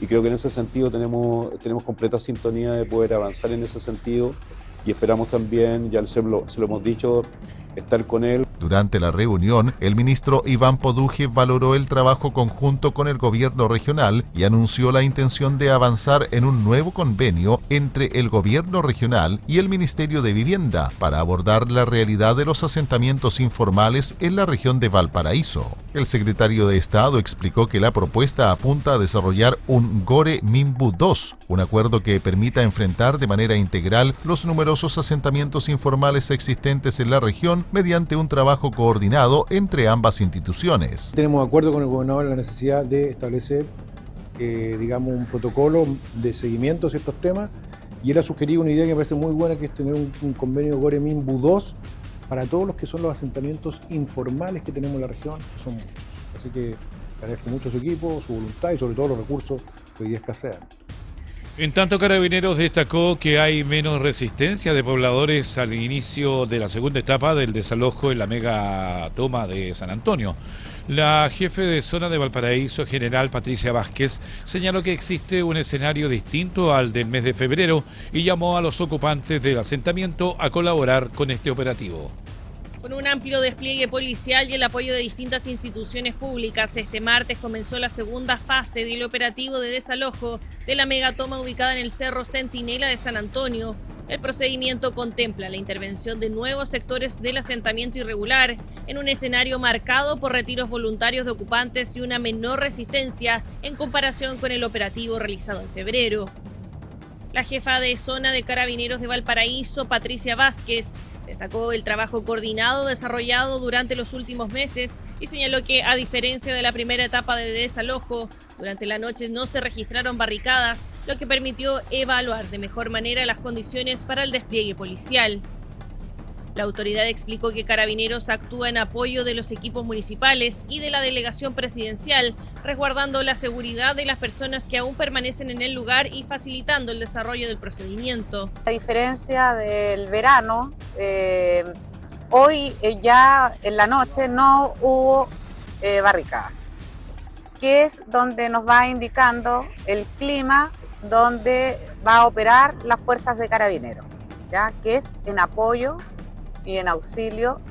Y creo que en ese sentido tenemos completa sintonía de poder avanzar en ese sentido. Y esperamos también, ya se lo hemos dicho, estar con él. Durante la reunión, el ministro Iván Poduje valoró el trabajo conjunto con el gobierno regional y anunció la intención de avanzar en un nuevo convenio entre el gobierno regional y el Ministerio de Vivienda para abordar la realidad de los asentamientos informales en la región de Valparaíso. El secretario de Estado explicó que la propuesta apunta a desarrollar un Gore Minbu II, un acuerdo que permita enfrentar de manera integral los numerosos asentamientos informales existentes en la región mediante un trabajo coordinado entre ambas instituciones. Tenemos de acuerdo con el gobernador en la necesidad de establecer, un protocolo de seguimiento a estos temas, y él ha sugerido una idea que me parece muy buena, que es tener un convenio Gore Minbu II para todos los que son los asentamientos informales que tenemos en la región, que son muchos. Así que agradezco mucho a su equipo, su voluntad y sobre todo los recursos que hoy día escasean. En tanto, Carabineros destacó que hay menos resistencia de pobladores al inicio de la segunda etapa del desalojo en la megatoma de San Antonio. La jefe de zona de Valparaíso, general Patricia Vázquez, señaló que existe un escenario distinto al del mes de febrero y llamó a los ocupantes del asentamiento a colaborar con este operativo. Con un amplio despliegue policial y el apoyo de distintas instituciones públicas, este martes comenzó la segunda fase del operativo de desalojo de la megatoma ubicada en el Cerro Centinela de San Antonio. El procedimiento contempla la intervención de nuevos sectores del asentamiento irregular en un escenario marcado por retiros voluntarios de ocupantes y una menor resistencia en comparación con el operativo realizado en febrero. La jefa de zona de Carabineros de Valparaíso, Patricia Vázquez, destacó el trabajo coordinado desarrollado durante los últimos meses y señaló que, a diferencia de la primera etapa de desalojo, durante la noche no se registraron barricadas, lo que permitió evaluar de mejor manera las condiciones para el despliegue policial. La autoridad explicó que Carabineros actúa en apoyo de los equipos municipales y de la delegación presidencial, resguardando la seguridad de las personas que aún permanecen en el lugar y facilitando el desarrollo del procedimiento. A diferencia del verano, hoy ya en la noche no hubo barricadas, que es donde nos va indicando el clima donde va a operar las fuerzas de Carabineros, ¿ya? Que es en apoyo y en auxilio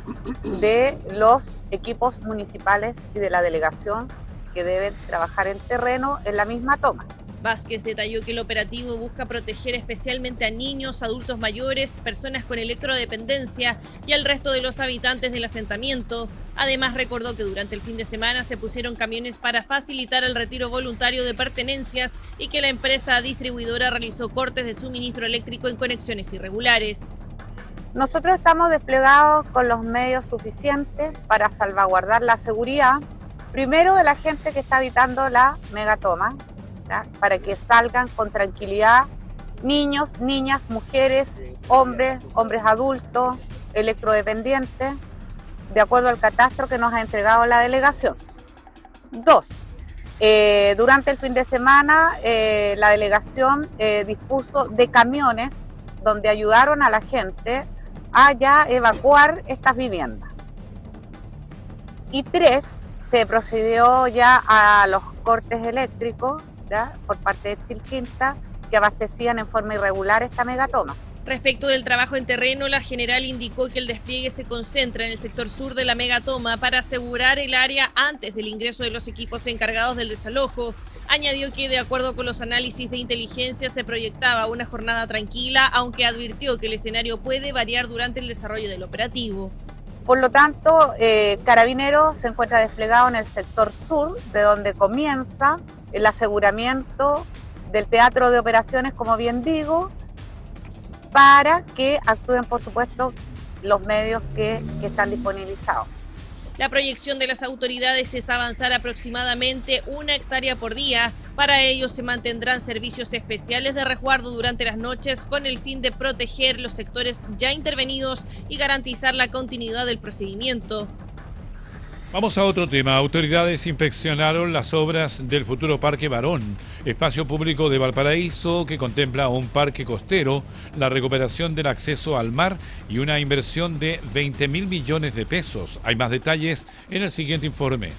de los equipos municipales y de la delegación que deben trabajar en terreno en la misma toma. Vázquez detalló que el operativo busca proteger especialmente a niños, adultos mayores, personas con electrodependencia y al resto de los habitantes del asentamiento. Además, recordó que durante el fin de semana se pusieron camiones para facilitar el retiro voluntario de pertenencias y que la empresa distribuidora realizó cortes de suministro eléctrico en conexiones irregulares. Nosotros estamos desplegados con los medios suficientes para salvaguardar la seguridad, primero de la gente que está habitando la megatoma, ¿ya? Para que salgan con tranquilidad niños, niñas, mujeres, hombres adultos, electrodependientes, de acuerdo al catastro que nos ha entregado la delegación. 2. Durante el fin de semana la delegación dispuso de camiones donde ayudaron a la gente a ya evacuar estas viviendas. Y 3, se procedió ya a los cortes eléctricos, ¿ya? Por parte de Chilquinta, que abastecían en forma irregular esta megatoma. Respecto del trabajo en terreno, la general indicó que el despliegue se concentra en el sector sur de la megatoma para asegurar el área antes del ingreso de los equipos encargados del desalojo. Añadió que, de acuerdo con los análisis de inteligencia, se proyectaba una jornada tranquila, aunque advirtió que el escenario puede variar durante el desarrollo del operativo. Por lo tanto, Carabineros se encuentra desplegado en el sector sur, de donde comienza el aseguramiento del teatro de operaciones, como bien digo, para que actúen, por supuesto, los medios que están disponibilizados. La proyección de las autoridades es avanzar aproximadamente 1 hectárea por día. Para ello se mantendrán servicios especiales de resguardo durante las noches con el fin de proteger los sectores ya intervenidos y garantizar la continuidad del procedimiento. Vamos a otro tema. Autoridades inspeccionaron las obras del futuro Parque Barón, espacio público de Valparaíso que contempla un parque costero, la recuperación del acceso al mar y una inversión de 20.000 millones de pesos. Hay más detalles en el siguiente informe.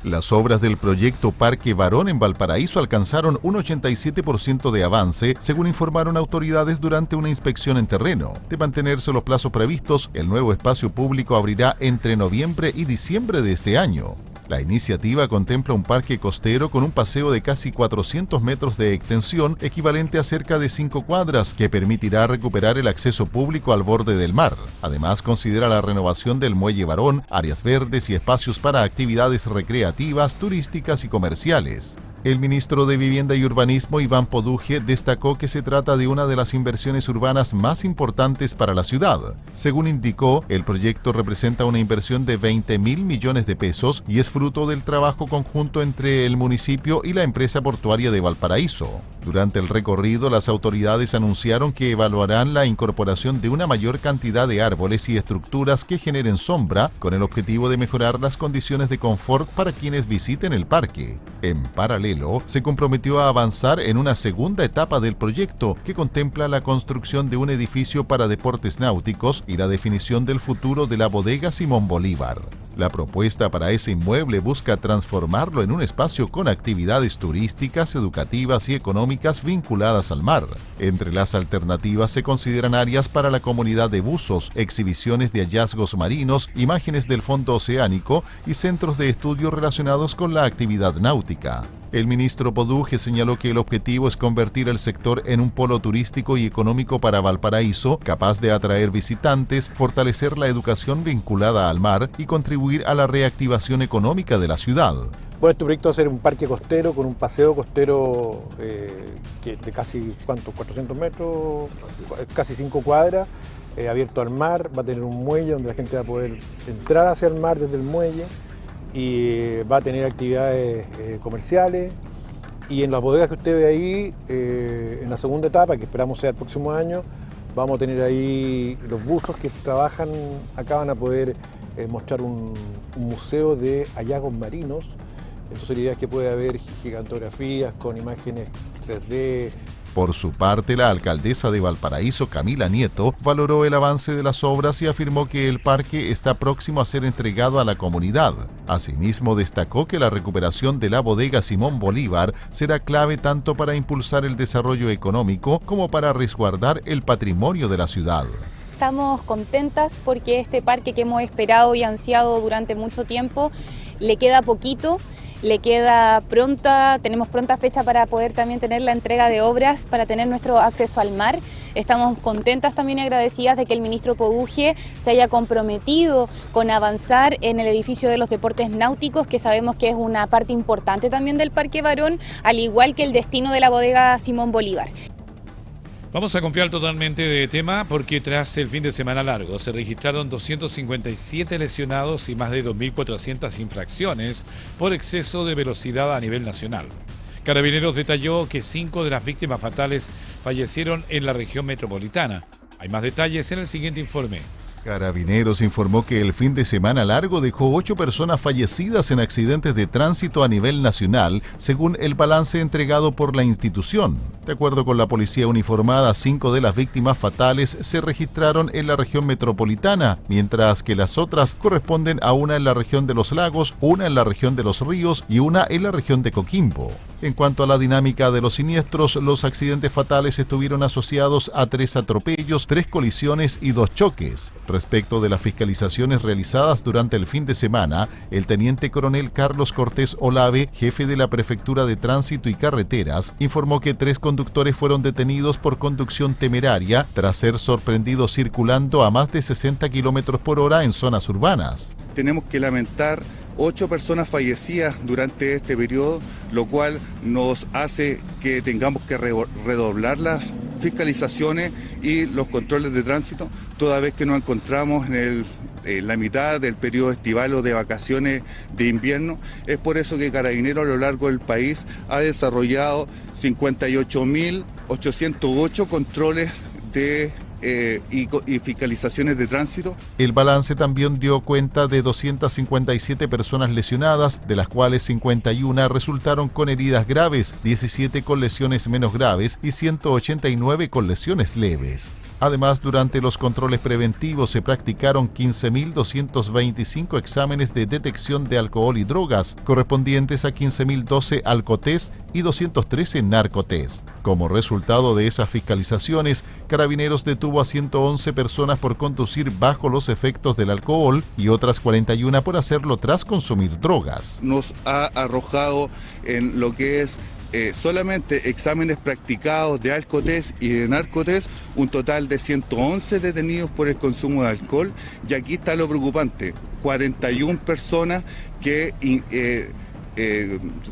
Las obras del proyecto Parque Barón en Valparaíso alcanzaron un 87% de avance, según informaron autoridades durante una inspección en terreno. De mantenerse los plazos previstos, el nuevo espacio público abrirá entre noviembre y diciembre de este año. La iniciativa contempla un parque costero con un paseo de casi 400 metros de extensión, equivalente a cerca de 5 cuadras, que permitirá recuperar el acceso público al borde del mar. Además, considera la renovación del Muelle Barón, áreas verdes y espacios para actividades recreativas, turísticas y comerciales. El ministro de Vivienda y Urbanismo, Iván Poduje, destacó que se trata de una de las inversiones urbanas más importantes para la ciudad. Según indicó, el proyecto representa una inversión de 20.000 millones de pesos y es fruto del trabajo conjunto entre el municipio y la empresa portuaria de Valparaíso. Durante el recorrido, las autoridades anunciaron que evaluarán la incorporación de una mayor cantidad de árboles y estructuras que generen sombra, con el objetivo de mejorar las condiciones de confort para quienes visiten el parque. En paralelo, se comprometió a avanzar en una segunda etapa del proyecto, que contempla la construcción de un edificio para deportes náuticos y la definición del futuro de la bodega Simón Bolívar. La propuesta para ese inmueble busca transformarlo en un espacio con actividades turísticas, educativas y económicas vinculadas al mar. Entre las alternativas se consideran áreas para la comunidad de buzos, exhibiciones de hallazgos marinos, imágenes del fondo oceánico y centros de estudio relacionados con la actividad náutica. El ministro Poduje señaló que el objetivo es convertir el sector en un polo turístico y económico para Valparaíso, capaz de atraer visitantes, fortalecer la educación vinculada al mar y contribuir a la reactivación económica de la ciudad. Bueno, este proyecto va a ser un parque costero con un paseo costero de casi, ¿cuántos? 400 metros, casi 5 cuadras, abierto al mar. Va a tener un muelle donde la gente va a poder entrar hacia el mar desde el muelle, y va a tener actividades comerciales, y en las bodegas que usted ve ahí, en la segunda etapa, que esperamos sea el próximo año, vamos a tener ahí los buzos que trabajan acá, van a poder mostrar un museo de hallazgos marinos. Entonces la idea es que puede haber gigantografías con imágenes 3D, Por su parte, la alcaldesa de Valparaíso, Camila Nieto, valoró el avance de las obras y afirmó que el parque está próximo a ser entregado a la comunidad. Asimismo, destacó que la recuperación de la bodega Simón Bolívar será clave tanto para impulsar el desarrollo económico como para resguardar el patrimonio de la ciudad. Estamos contentas porque este parque que hemos esperado y ansiado durante mucho tiempo le queda poquito. Tenemos pronta fecha para poder también tener la entrega de obras, para tener nuestro acceso al mar. Estamos contentas también y agradecidas de que el ministro Poduje se haya comprometido con avanzar en el edificio de los deportes náuticos, que sabemos que es una parte importante también del Parque Barón, al igual que el destino de la bodega Simón Bolívar. Vamos a cambiar totalmente de tema porque tras el fin de semana largo se registraron 257 lesionados y más de 2.400 infracciones por exceso de velocidad a nivel nacional. Carabineros detalló que 5 de las víctimas fatales fallecieron en la región metropolitana. Hay más detalles en el siguiente informe. Carabineros informó que el fin de semana largo dejó 8 personas fallecidas en accidentes de tránsito a nivel nacional, según el balance entregado por la institución. De acuerdo con la policía uniformada, 5 de las víctimas fatales se registraron en la región metropolitana, mientras que las otras corresponden a una en la región de los lagos, una en la región de los ríos y una en la región de Coquimbo. En cuanto a la dinámica de los siniestros, los accidentes fatales estuvieron asociados a 3 atropellos, 3 colisiones y 2 choques. Respecto de las fiscalizaciones realizadas durante el fin de semana, el teniente coronel Carlos Cortés Olave, jefe de la Prefectura de Tránsito y Carreteras, informó que 3 conductores fueron detenidos por conducción temeraria tras ser sorprendidos circulando a más de 60 km/h en zonas urbanas. Tenemos que lamentar 8 personas fallecidas durante este periodo, lo cual nos hace que tengamos que redoblar las fiscalizaciones y los controles de tránsito, toda vez que nos encontramos en la mitad del periodo estival o de vacaciones de invierno. Es por eso que Carabineros a lo largo del país ha desarrollado 58.808 controles y fiscalizaciones de tránsito. El balance también dio cuenta de 257 personas lesionadas, de las cuales 51 resultaron con heridas graves, 17 con lesiones menos graves y 189 con lesiones leves. Además, durante los controles preventivos se practicaron 15.225 exámenes de detección de alcohol y drogas, correspondientes a 15.012 alcotest y 213 narcotest. Como resultado de esas fiscalizaciones, Carabineros detuvo a 111 personas por conducir bajo los efectos del alcohol y otras 41 por hacerlo tras consumir drogas. Nos ha arrojado en lo que es solamente exámenes practicados de alcotest y de narcotest, un total de 111 detenidos por el consumo de alcohol, y aquí está lo preocupante, 41 personas que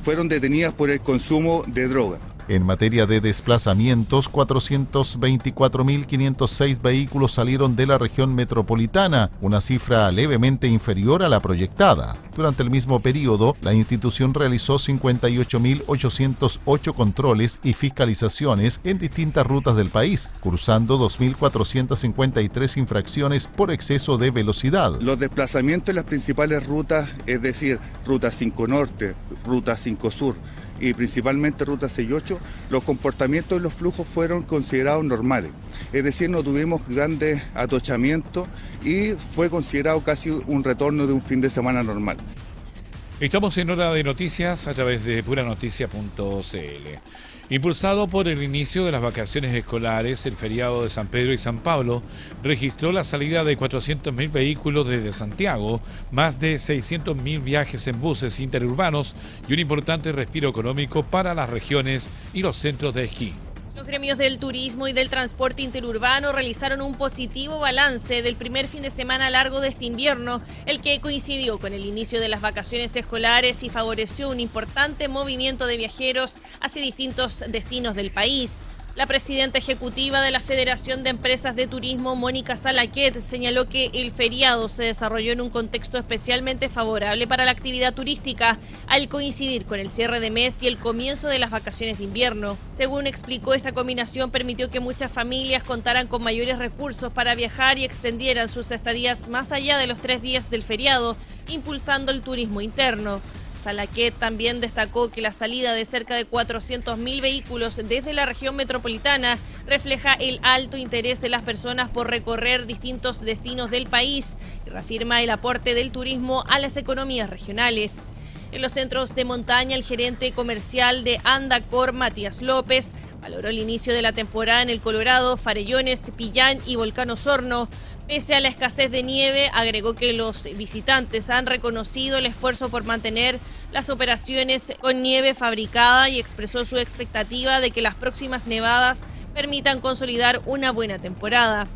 fueron detenidas por el consumo de droga. En materia de desplazamientos, 424.506 vehículos salieron de la región metropolitana, una cifra levemente inferior a la proyectada. Durante el mismo periodo, la institución realizó 58.808 controles y fiscalizaciones en distintas rutas del país, cursando 2.453 infracciones por exceso de velocidad. Los desplazamientos en las principales rutas, es decir, Ruta 5 Norte, Ruta 5 Sur, y principalmente Ruta 6 y 8, los comportamientos y los flujos fueron considerados normales. Es decir, no tuvimos grandes atochamientos y fue considerado casi un retorno de un fin de semana normal. Estamos en Hora de Noticias a través de puranoticia.cl. Impulsado por el inicio de las vacaciones escolares, el feriado de San Pedro y San Pablo registró la salida de 400.000 vehículos desde Santiago, más de 600.000 viajes en buses interurbanos y un importante respiro económico para las regiones y los centros de esquí. Los gremios del turismo y del transporte interurbano realizaron un positivo balance del primer fin de semana largo de este invierno, el que coincidió con el inicio de las vacaciones escolares y favoreció un importante movimiento de viajeros hacia distintos destinos del país. La presidenta ejecutiva de la Federación de Empresas de Turismo, Mónica Salaquet, señaló que el feriado se desarrolló en un contexto especialmente favorable para la actividad turística, al coincidir con el cierre de mes y el comienzo de las vacaciones de invierno. Según explicó, esta combinación permitió que muchas familias contaran con mayores recursos para viajar y extendieran sus estadías más allá de los 3 días del feriado, impulsando el turismo interno. Salaquet también destacó que la salida de cerca de 400.000 vehículos desde la región metropolitana refleja el alto interés de las personas por recorrer distintos destinos del país y reafirma el aporte del turismo a las economías regionales. En los centros de montaña, el gerente comercial de Andacor, Matías López, valoró el inicio de la temporada en el Colorado, Farellones, Pillán y Volcán Osorno. Pese a la escasez de nieve, agregó que los visitantes han reconocido el esfuerzo por mantener las operaciones con nieve fabricada y expresó su expectativa de que las próximas nevadas permitan consolidar una buena temporada.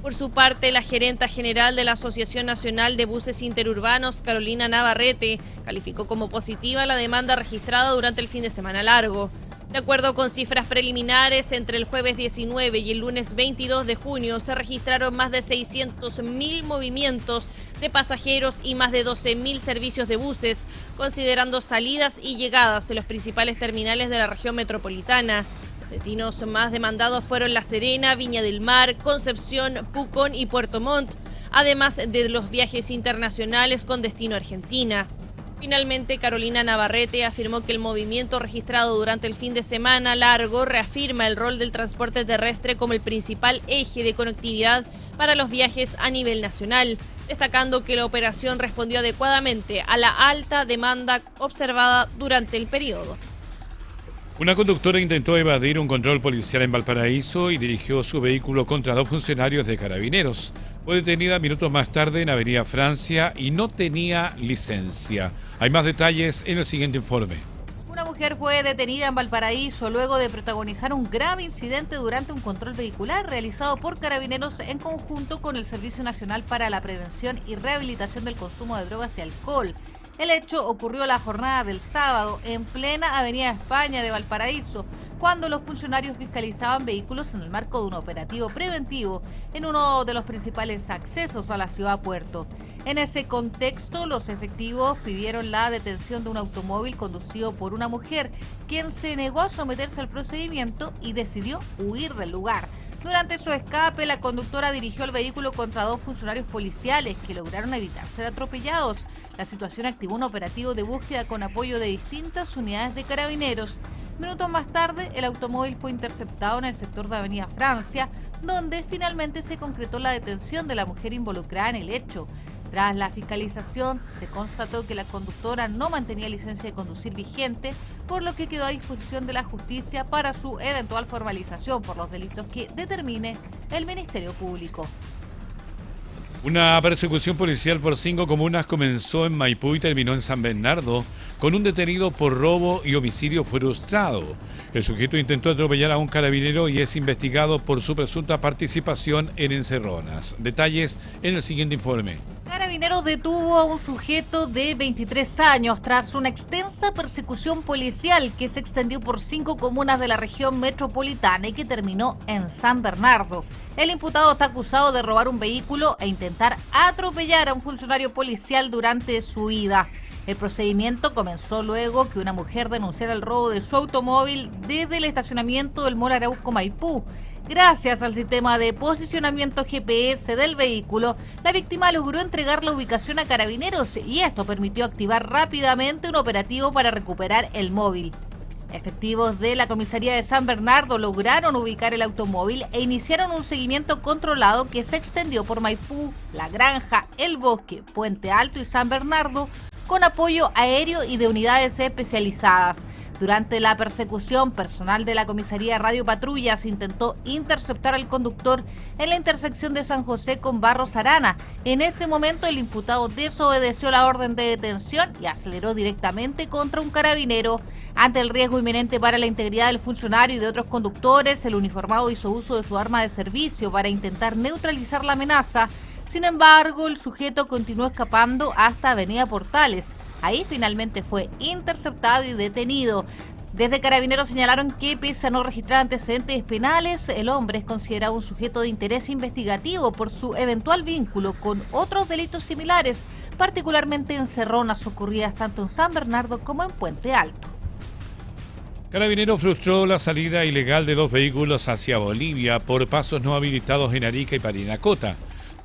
Por su parte, la gerenta general de la Asociación Nacional de Buses Interurbanos, Carolina Navarrete, calificó como positiva la demanda registrada durante el fin de semana largo. De acuerdo con cifras preliminares, entre el jueves 19 y el lunes 22 de junio se registraron más de 600.000 movimientos de pasajeros y más de 12.000 servicios de buses, considerando salidas y llegadas en los principales terminales de la región metropolitana. Los destinos más demandados fueron La Serena, Viña del Mar, Concepción, Pucón y Puerto Montt, además de los viajes internacionales con destino a Argentina. Finalmente, Carolina Navarrete afirmó que el movimiento registrado durante el fin de semana largo reafirma el rol del transporte terrestre como el principal eje de conectividad para los viajes a nivel nacional, destacando que la operación respondió adecuadamente a la alta demanda observada durante el periodo. Una conductora intentó evadir un control policial en Valparaíso y dirigió su vehículo contra 2 funcionarios de Carabineros. Fue detenida minutos más tarde en Avenida Francia y no tenía licencia. Hay más detalles en el siguiente informe. Una mujer fue detenida en Valparaíso luego de protagonizar un grave incidente durante un control vehicular realizado por Carabineros en conjunto con el Servicio Nacional para la Prevención y Rehabilitación del Consumo de Drogas y Alcohol. El hecho ocurrió la jornada del sábado en plena Avenida España de Valparaíso, cuando los funcionarios fiscalizaban vehículos en el marco de un operativo preventivo en uno de los principales accesos a la ciudad puerto. En ese contexto, los efectivos pidieron la detención de un automóvil conducido por una mujer, quien se negó a someterse al procedimiento y decidió huir del lugar. Durante su escape, la conductora dirigió el vehículo contra 2 funcionarios policiales que lograron evitar ser atropellados. La situación activó un operativo de búsqueda con apoyo de distintas unidades de Carabineros. Minutos más tarde, el automóvil fue interceptado en el sector de Avenida Francia, donde finalmente se concretó la detención de la mujer involucrada en el hecho. Tras la fiscalización, se constató que la conductora no mantenía licencia de conducir vigente, por lo que quedó a disposición de la justicia para su eventual formalización por los delitos que determine el Ministerio Público. Una persecución policial por 5 comunas comenzó en Maipú y terminó en San Bernardo, con un detenido por robo y homicidio frustrado. El sujeto intentó atropellar a un carabinero y es investigado por su presunta participación en encerronas. Detalles en el siguiente informe. Carabineros detuvo a un sujeto de 23 años tras una extensa persecución policial que se extendió por 5 comunas de la región metropolitana y que terminó en San Bernardo. El imputado está acusado de robar un vehículo e intentar atropellar a un funcionario policial durante su huida. El procedimiento comenzó luego que una mujer denunciara el robo de su automóvil desde el estacionamiento del Mall Arauco Maipú. Gracias al sistema de posicionamiento GPS del vehículo, la víctima logró entregar la ubicación a Carabineros y esto permitió activar rápidamente un operativo para recuperar el móvil. Efectivos de la comisaría de San Bernardo lograron ubicar el automóvil e iniciaron un seguimiento controlado que se extendió por Maipú, La Granja, El Bosque, Puente Alto y San Bernardo, con apoyo aéreo y de unidades especializadas. Durante la persecución, personal de la comisaría Radio Patrullas intentó interceptar al conductor en la intersección de San José con Barros Arana. En ese momento, el imputado desobedeció la orden de detención y aceleró directamente contra un carabinero. Ante el riesgo inminente para la integridad del funcionario y de otros conductores, el uniformado hizo uso de su arma de servicio para intentar neutralizar la amenaza. Sin embargo, el sujeto continuó escapando hasta Avenida Portales. Ahí finalmente fue interceptado y detenido. Desde Carabineros señalaron que, pese a no registrar antecedentes penales, el hombre es considerado un sujeto de interés investigativo por su eventual vínculo con otros delitos similares, particularmente encerronas ocurridas tanto en San Bernardo como en Puente Alto. Carabineros frustró la salida ilegal de 2 vehículos hacia Bolivia por pasos no habilitados en Arica y Parinacota.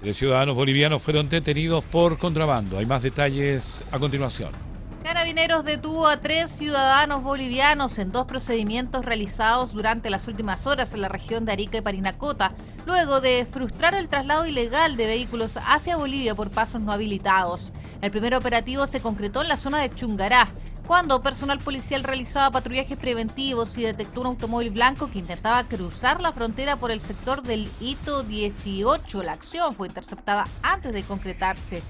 3 ciudadanos bolivianos fueron detenidos por contrabando. Hay más detalles a continuación. Carabineros detuvo a 3 ciudadanos bolivianos en 2 procedimientos realizados durante las últimas horas en la región de Arica y Parinacota, luego de frustrar el traslado ilegal de vehículos hacia Bolivia por pasos no habilitados. El primer operativo se concretó en la zona de Chungará, cuando personal policial realizaba patrullajes preventivos y detectó un automóvil blanco que intentaba cruzar la frontera por el sector del Hito 18. La acción fue interceptada antes de concretarse.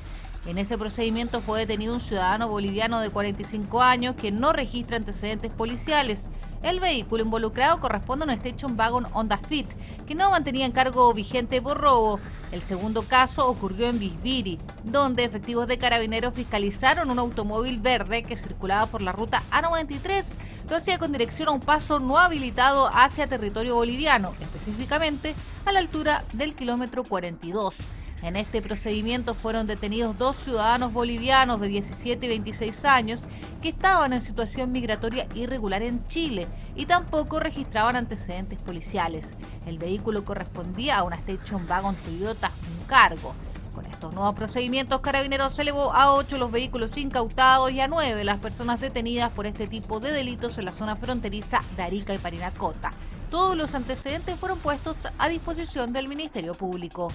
En ese procedimiento fue detenido un ciudadano boliviano de 45 años que no registra antecedentes policiales. El vehículo involucrado corresponde a un Station Wagon Honda Fit, que no mantenía encargo vigente por robo. El segundo caso ocurrió en Bisbiri, donde efectivos de Carabineros fiscalizaron un automóvil verde que circulaba por la ruta A93. Lo hacía con dirección a un paso no habilitado hacia territorio boliviano, específicamente a la altura del kilómetro 42. En este procedimiento fueron detenidos 2 ciudadanos bolivianos de 17 y 26 años que estaban en situación migratoria irregular en Chile y tampoco registraban antecedentes policiales. El vehículo correspondía a una Station Wagon Toyota Cargo. Con estos nuevos procedimientos, Carabineros elevó a 8 los vehículos incautados y a 9 las personas detenidas por este tipo de delitos en la zona fronteriza de Arica y Parinacota. Todos los antecedentes fueron puestos a disposición del Ministerio Público.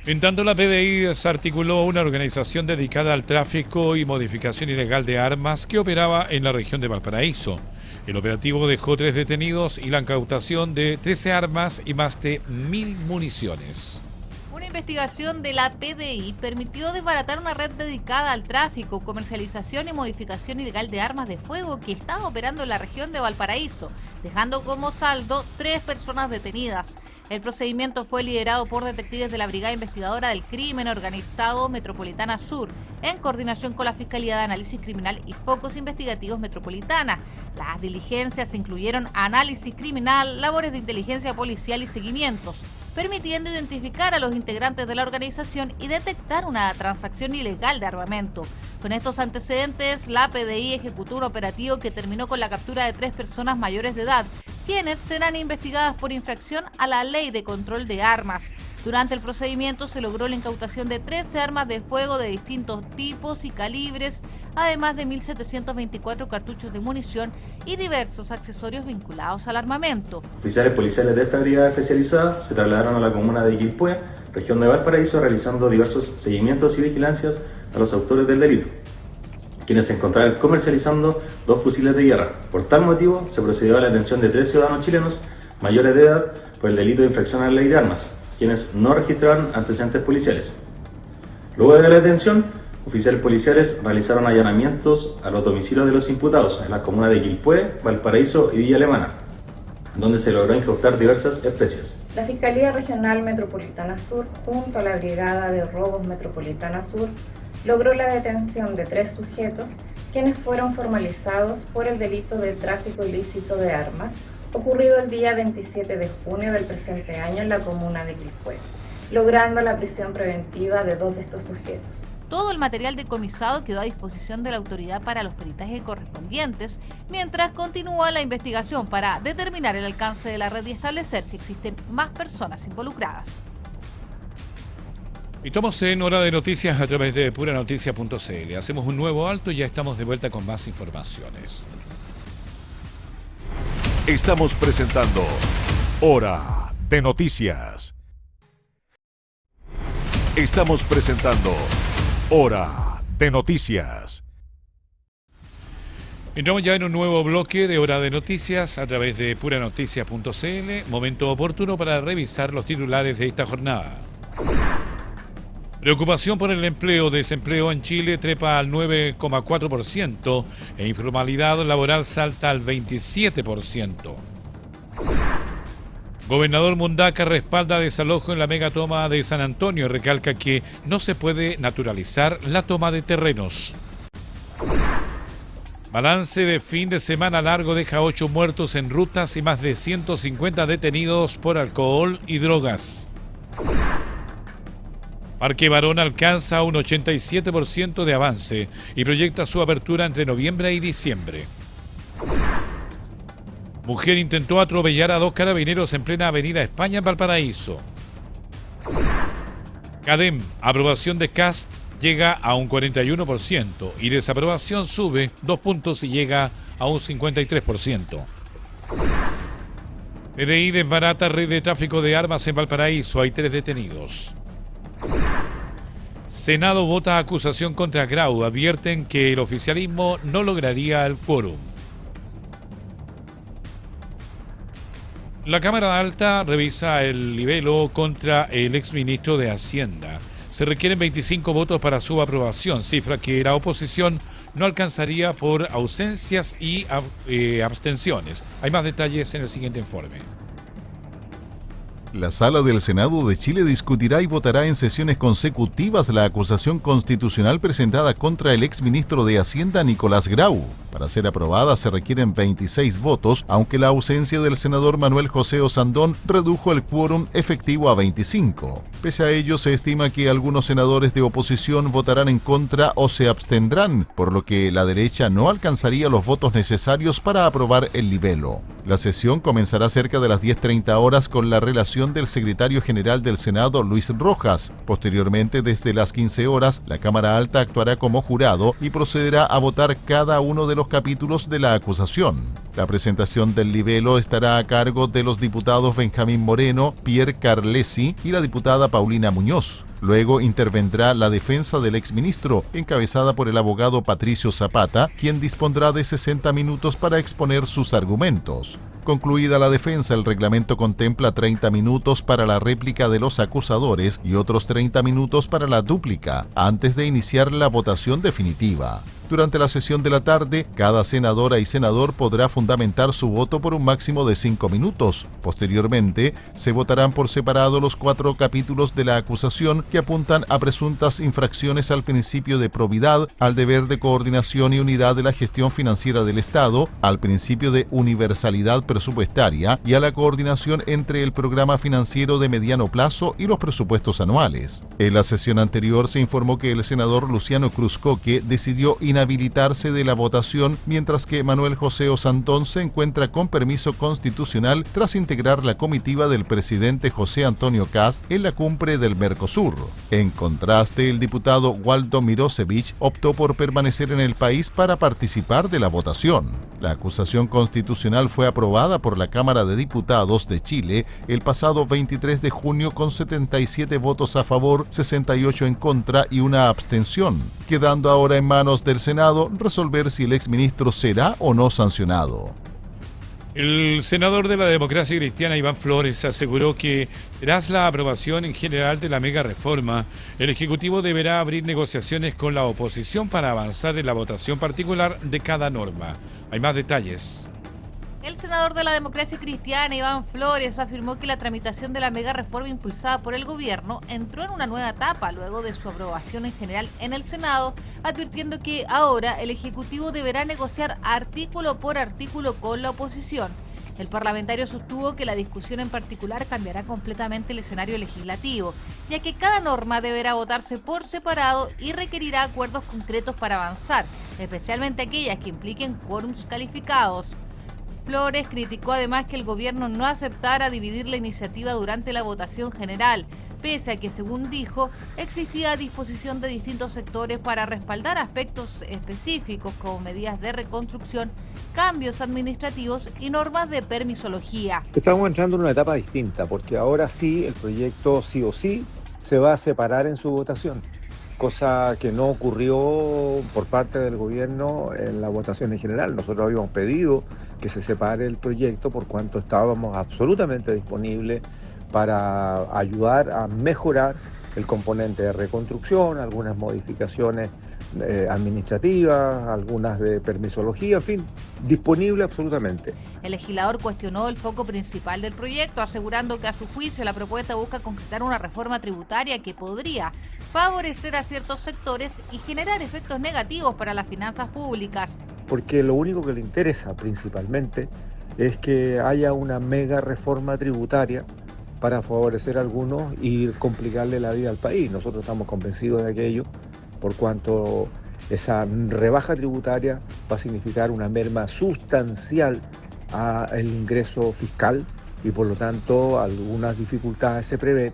En tanto, la PDI desarticuló una organización dedicada al tráfico y modificación ilegal de armas que operaba en la región de Valparaíso. El operativo dejó 3 detenidos y la incautación de 13 armas y más de 1.000 municiones. Una investigación de la PDI permitió desbaratar una red dedicada al tráfico, comercialización y modificación ilegal de armas de fuego que estaba operando en la región de Valparaíso, dejando como saldo 3 personas detenidas. El procedimiento fue liderado por detectives de la Brigada Investigadora del Crimen Organizado Metropolitana Sur, en coordinación con la Fiscalía de Análisis Criminal y Focos Investigativos Metropolitana. Las diligencias incluyeron análisis criminal, labores de inteligencia policial y seguimientos, permitiendo identificar a los integrantes de la organización y detectar una transacción ilegal de armamento. Con estos antecedentes, la PDI ejecutó un operativo que terminó con la captura de 3 personas mayores de edad, quienes serán investigadas por infracción a la Ley de Control de Armas. Durante el procedimiento se logró la incautación de 13 armas de fuego de distintos tipos y calibres, además de 1.724 cartuchos de munición y diversos accesorios vinculados al armamento. Oficiales policiales de esta brigada especializada se trasladaron a la comuna de Quilpué, región de Valparaíso, realizando diversos seguimientos y vigilancias a los autores del delito, quienes se encontraban comercializando 2 fusiles de guerra. Por tal motivo, se procedió a la detención de 3 ciudadanos chilenos mayores de edad por el delito de infracción a la ley de armas, quienes no registraron antecedentes policiales. Luego de la detención, oficiales policiales realizaron allanamientos a los domicilios de los imputados en las comunas de Quilpué, Valparaíso y Villa Alemana, donde se logró incautar diversas especies. La Fiscalía Regional Metropolitana Sur, junto a la Brigada de Robos Metropolitana Sur, logró la detención de 3 sujetos, quienes fueron formalizados por el delito de tráfico ilícito de armas, ocurrido el día 27 de junio del presente año en la comuna de Quilpué, logrando la prisión preventiva de 2 de estos sujetos. Todo el material decomisado quedó a disposición de la autoridad para los peritajes correspondientes, mientras continúa la investigación para determinar el alcance de la red y establecer si existen más personas involucradas. Estamos en Hora de Noticias a través de puranoticias.cl. Hacemos un nuevo alto y ya estamos de vuelta con más informaciones. Estamos presentando Hora de Noticias. Estamos presentando Hora de Noticias. Entramos ya en un nuevo bloque de Hora de Noticias a través de puranoticias.cl. Momento oportuno para revisar los titulares de esta jornada. Preocupación por el desempleo en Chile trepa al 9,4% e informalidad laboral salta al 27%. Gobernador Mundaca respalda desalojo en la megatoma de San Antonio y recalca que no se puede naturalizar la toma de terrenos. Balance de fin de semana largo deja 8 muertos en rutas y más de 150 detenidos por alcohol y drogas. Parque Barón alcanza un 87% de avance y proyecta su apertura entre noviembre y diciembre. Mujer intentó atropellar a 2 carabineros en plena avenida España en Valparaíso. CADEM, aprobación de Kast llega a un 41% y desaprobación sube 2 puntos y llega a un 53%. PDI desbarata red de tráfico de armas en Valparaíso. Hay 3 detenidos. Senado vota acusación contra Grau. Advierten que el oficialismo no lograría el quórum. La Cámara Alta revisa el libelo contra el exministro de Hacienda. Se requieren 25 votos para su aprobación, cifra que la oposición no alcanzaría por ausencias y abstenciones. Hay más detalles en el siguiente informe. La Sala del Senado de Chile discutirá y votará en sesiones consecutivas la acusación constitucional presentada contra el exministro de Hacienda Nicolás Grau. Para ser aprobada se requieren 26 votos, aunque la ausencia del senador Manuel José Osandón redujo el quórum efectivo a 25. Pese a ello, se estima que algunos senadores de oposición votarán en contra o se abstendrán, por lo que la derecha no alcanzaría los votos necesarios para aprobar el libelo. La sesión comenzará cerca de las 10:30 horas con la relación del secretario general del Senado, Luis Rojas. Posteriormente, desde las 15 horas, la Cámara Alta actuará como jurado y procederá a votar cada uno de los capítulos de la acusación. La presentación del libelo estará a cargo de los diputados Benjamín Moreno, Pierre Carlesi y la diputada Paulina Muñoz. Luego intervendrá la defensa del exministro, encabezada por el abogado Patricio Zapata, quien dispondrá de 60 minutos para exponer sus argumentos. Concluida la defensa, el reglamento contempla 30 minutos para la réplica de los acusadores y otros 30 minutos para la dúplica, antes de iniciar la votación definitiva. Durante la sesión de la tarde, cada senadora y senador podrá fundamentar su voto por un máximo de 5 minutos. Posteriormente, se votarán por separado los 4 capítulos de la acusación que apuntan a presuntas infracciones al principio de probidad, al deber de coordinación y unidad de la gestión financiera del Estado, al principio de universalidad presupuestaria y a la coordinación entre el programa financiero de mediano plazo y los presupuestos anuales. En la sesión anterior se informó que el senador Luciano Cruzcoque decidió inhabilitarse de la votación, mientras que Manuel José Osandón se encuentra con permiso constitucional tras integrar la comitiva del presidente José Antonio Kast en la cumbre del Mercosur. En contraste, el diputado Waldo Mirosevich optó por permanecer en el país para participar de la votación. La acusación constitucional fue aprobada por la Cámara de Diputados de Chile el pasado 23 de junio con 77 votos a favor, 68 en contra y una abstención, quedando ahora en manos del Senado resolver si el exministro será o no sancionado. El senador de la Democracia Cristiana, Iván Flores, aseguró que tras la aprobación en general de la mega reforma, el Ejecutivo deberá abrir negociaciones con la oposición para avanzar en la votación particular de cada norma. Hay más detalles. El senador de la Democracia Cristiana, Iván Flores, afirmó que la tramitación de la mega reforma impulsada por el gobierno entró en una nueva etapa luego de su aprobación en general en el Senado, advirtiendo que ahora el Ejecutivo deberá negociar artículo por artículo con la oposición. El parlamentario sostuvo que la discusión en particular cambiará completamente el escenario legislativo, ya que cada norma deberá votarse por separado y requerirá acuerdos concretos para avanzar, especialmente aquellas que impliquen quórums calificados. Flores criticó además que el gobierno no aceptara dividir la iniciativa durante la votación general, pese a que, según dijo, existía disposición de distintos sectores para respaldar aspectos específicos como medidas de reconstrucción, cambios administrativos y normas de permisología. Estamos entrando en una etapa distinta, porque ahora sí el proyecto sí o sí se va a separar en su votación, cosa que no ocurrió por parte del gobierno en la votación en general. Nosotros habíamos pedido que se separe el proyecto por cuanto estábamos absolutamente disponibles para ayudar a mejorar el componente de reconstrucción, algunas modificaciones administrativas, algunas de permisología, en fin, disponible absolutamente. El legislador cuestionó el foco principal del proyecto, asegurando que a su juicio la propuesta busca concretar una reforma tributaria que podría favorecer a ciertos sectores y generar efectos negativos para las finanzas públicas. Porque lo único que le interesa principalmente es que haya una mega reforma tributaria para favorecer a algunos y complicarle la vida al país. Nosotros estamos convencidos de aquello, por cuanto esa rebaja tributaria va a significar una merma sustancial al ingreso fiscal y por lo tanto algunas dificultades se prevén.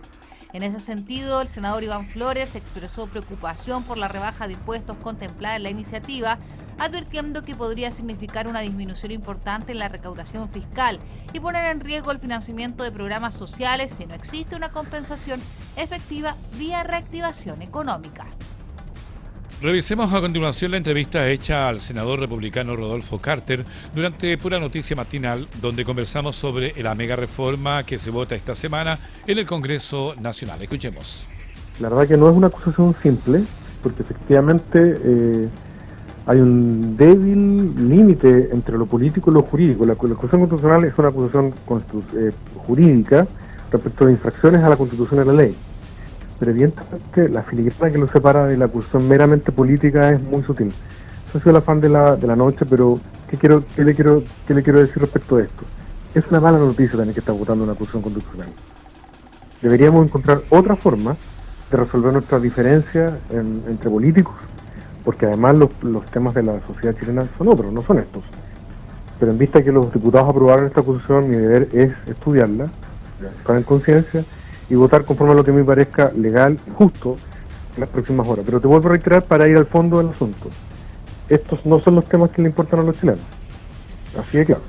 En ese sentido, el senador Iván Flores expresó preocupación por la rebaja de impuestos contemplada en la iniciativa, advirtiendo que podría significar una disminución importante en la recaudación fiscal y poner en riesgo el financiamiento de programas sociales si no existe una compensación efectiva vía reactivación económica. Revisemos a continuación la entrevista hecha al senador republicano Rodolfo Carter durante Pura Noticia Matinal, donde conversamos sobre la mega reforma que se vota esta semana en el Congreso Nacional. Escuchemos. La verdad que no es una acusación simple, porque efectivamente hay un débil límite entre lo político y lo jurídico. La acusación constitucional es una acusación jurídica respecto de infracciones a la Constitución y a la ley. Pero evidentemente la filigrana que lo separa de la acusación meramente política es muy sutil. Eso ha sido el afán de la noche, pero ¿qué le quiero decir respecto a esto? Es una mala noticia también que está votando una acusación constitucional. Deberíamos encontrar otra forma de resolver nuestras diferencias entre políticos, porque además los temas de la sociedad chilena son otros, no son estos. Pero en vista de que los diputados aprobaron esta acusación, mi deber es estudiarla, estar en conciencia y votar conforme a lo que me parezca legal y justo en las próximas horas. Pero te vuelvo a reiterar para ir al fondo del asunto. Estos no son los temas que le importan a los chilenos. Así de claro.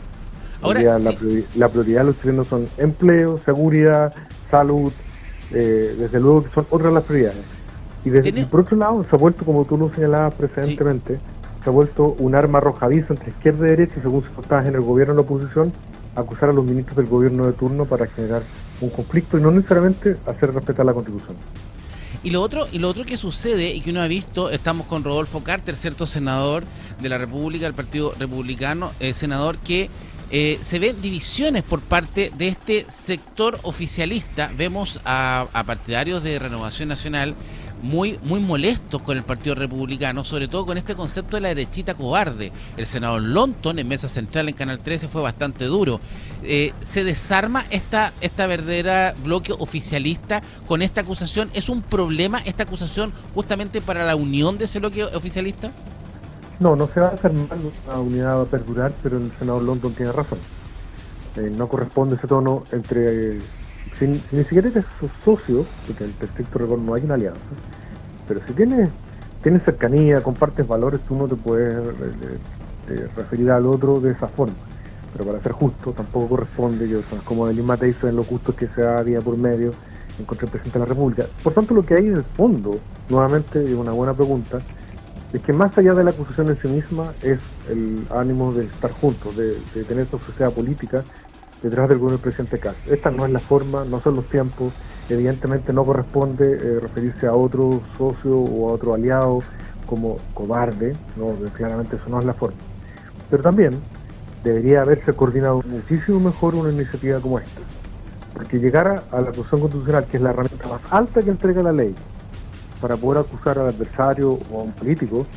Ahora, la prioridad de los chilenos son empleo, seguridad, salud, desde luego que son otras las prioridades. Y por otro lado, se ha vuelto, como tú lo señalabas precedentemente, se ha vuelto un arma arrojadiza entre izquierda y derecha, según si tú estabas en el gobierno o en la oposición, acusar a los ministros del gobierno de turno para generar un conflicto y no necesariamente hacer respetar la Constitución. Y lo otro que sucede y que uno ha visto, estamos con Rodolfo Carter, cierto senador de la República, del Partido Republicano, senador que se ven divisiones por parte de este sector oficialista. Vemos a partidarios de Renovación Nacional muy molestos con el Partido Republicano, sobre todo con este concepto de la derechita cobarde. El senador Lonton en Mesa Central en Canal 13 fue bastante duro. ¿Se desarma esta verdadera bloque oficialista con esta acusación? ¿Es un problema esta acusación justamente para la unión de ese bloque oficialista? No se va a desarmar, la unidad va a perdurar, pero el senador Lonton tiene razón. No corresponde ese tono entre... Si ni siquiera eres su socio, porque en el estricto rigor no hay una alianza, pero si tienes cercanía, compartes valores, tú no te puedes referir al otro de esa forma. Pero para ser justo, tampoco corresponde que personas como Delín Matei sean los justos que se da día por medio en contra del presidente de la República. Por tanto, lo que hay en el fondo, nuevamente, es una buena pregunta, es que más allá de la acusación en sí misma, es el ánimo de estar juntos, de tener esta sociedad política detrás del gobierno del presidente Castro. Esta no es la forma, no son los tiempos, evidentemente no corresponde referirse a otro socio o a otro aliado como cobarde, no, claramente eso no es la forma. Pero también debería haberse coordinado muchísimo mejor una iniciativa como esta, porque llegar a la acusación constitucional, que es la herramienta más alta que entrega la ley para poder acusar al adversario o a un político,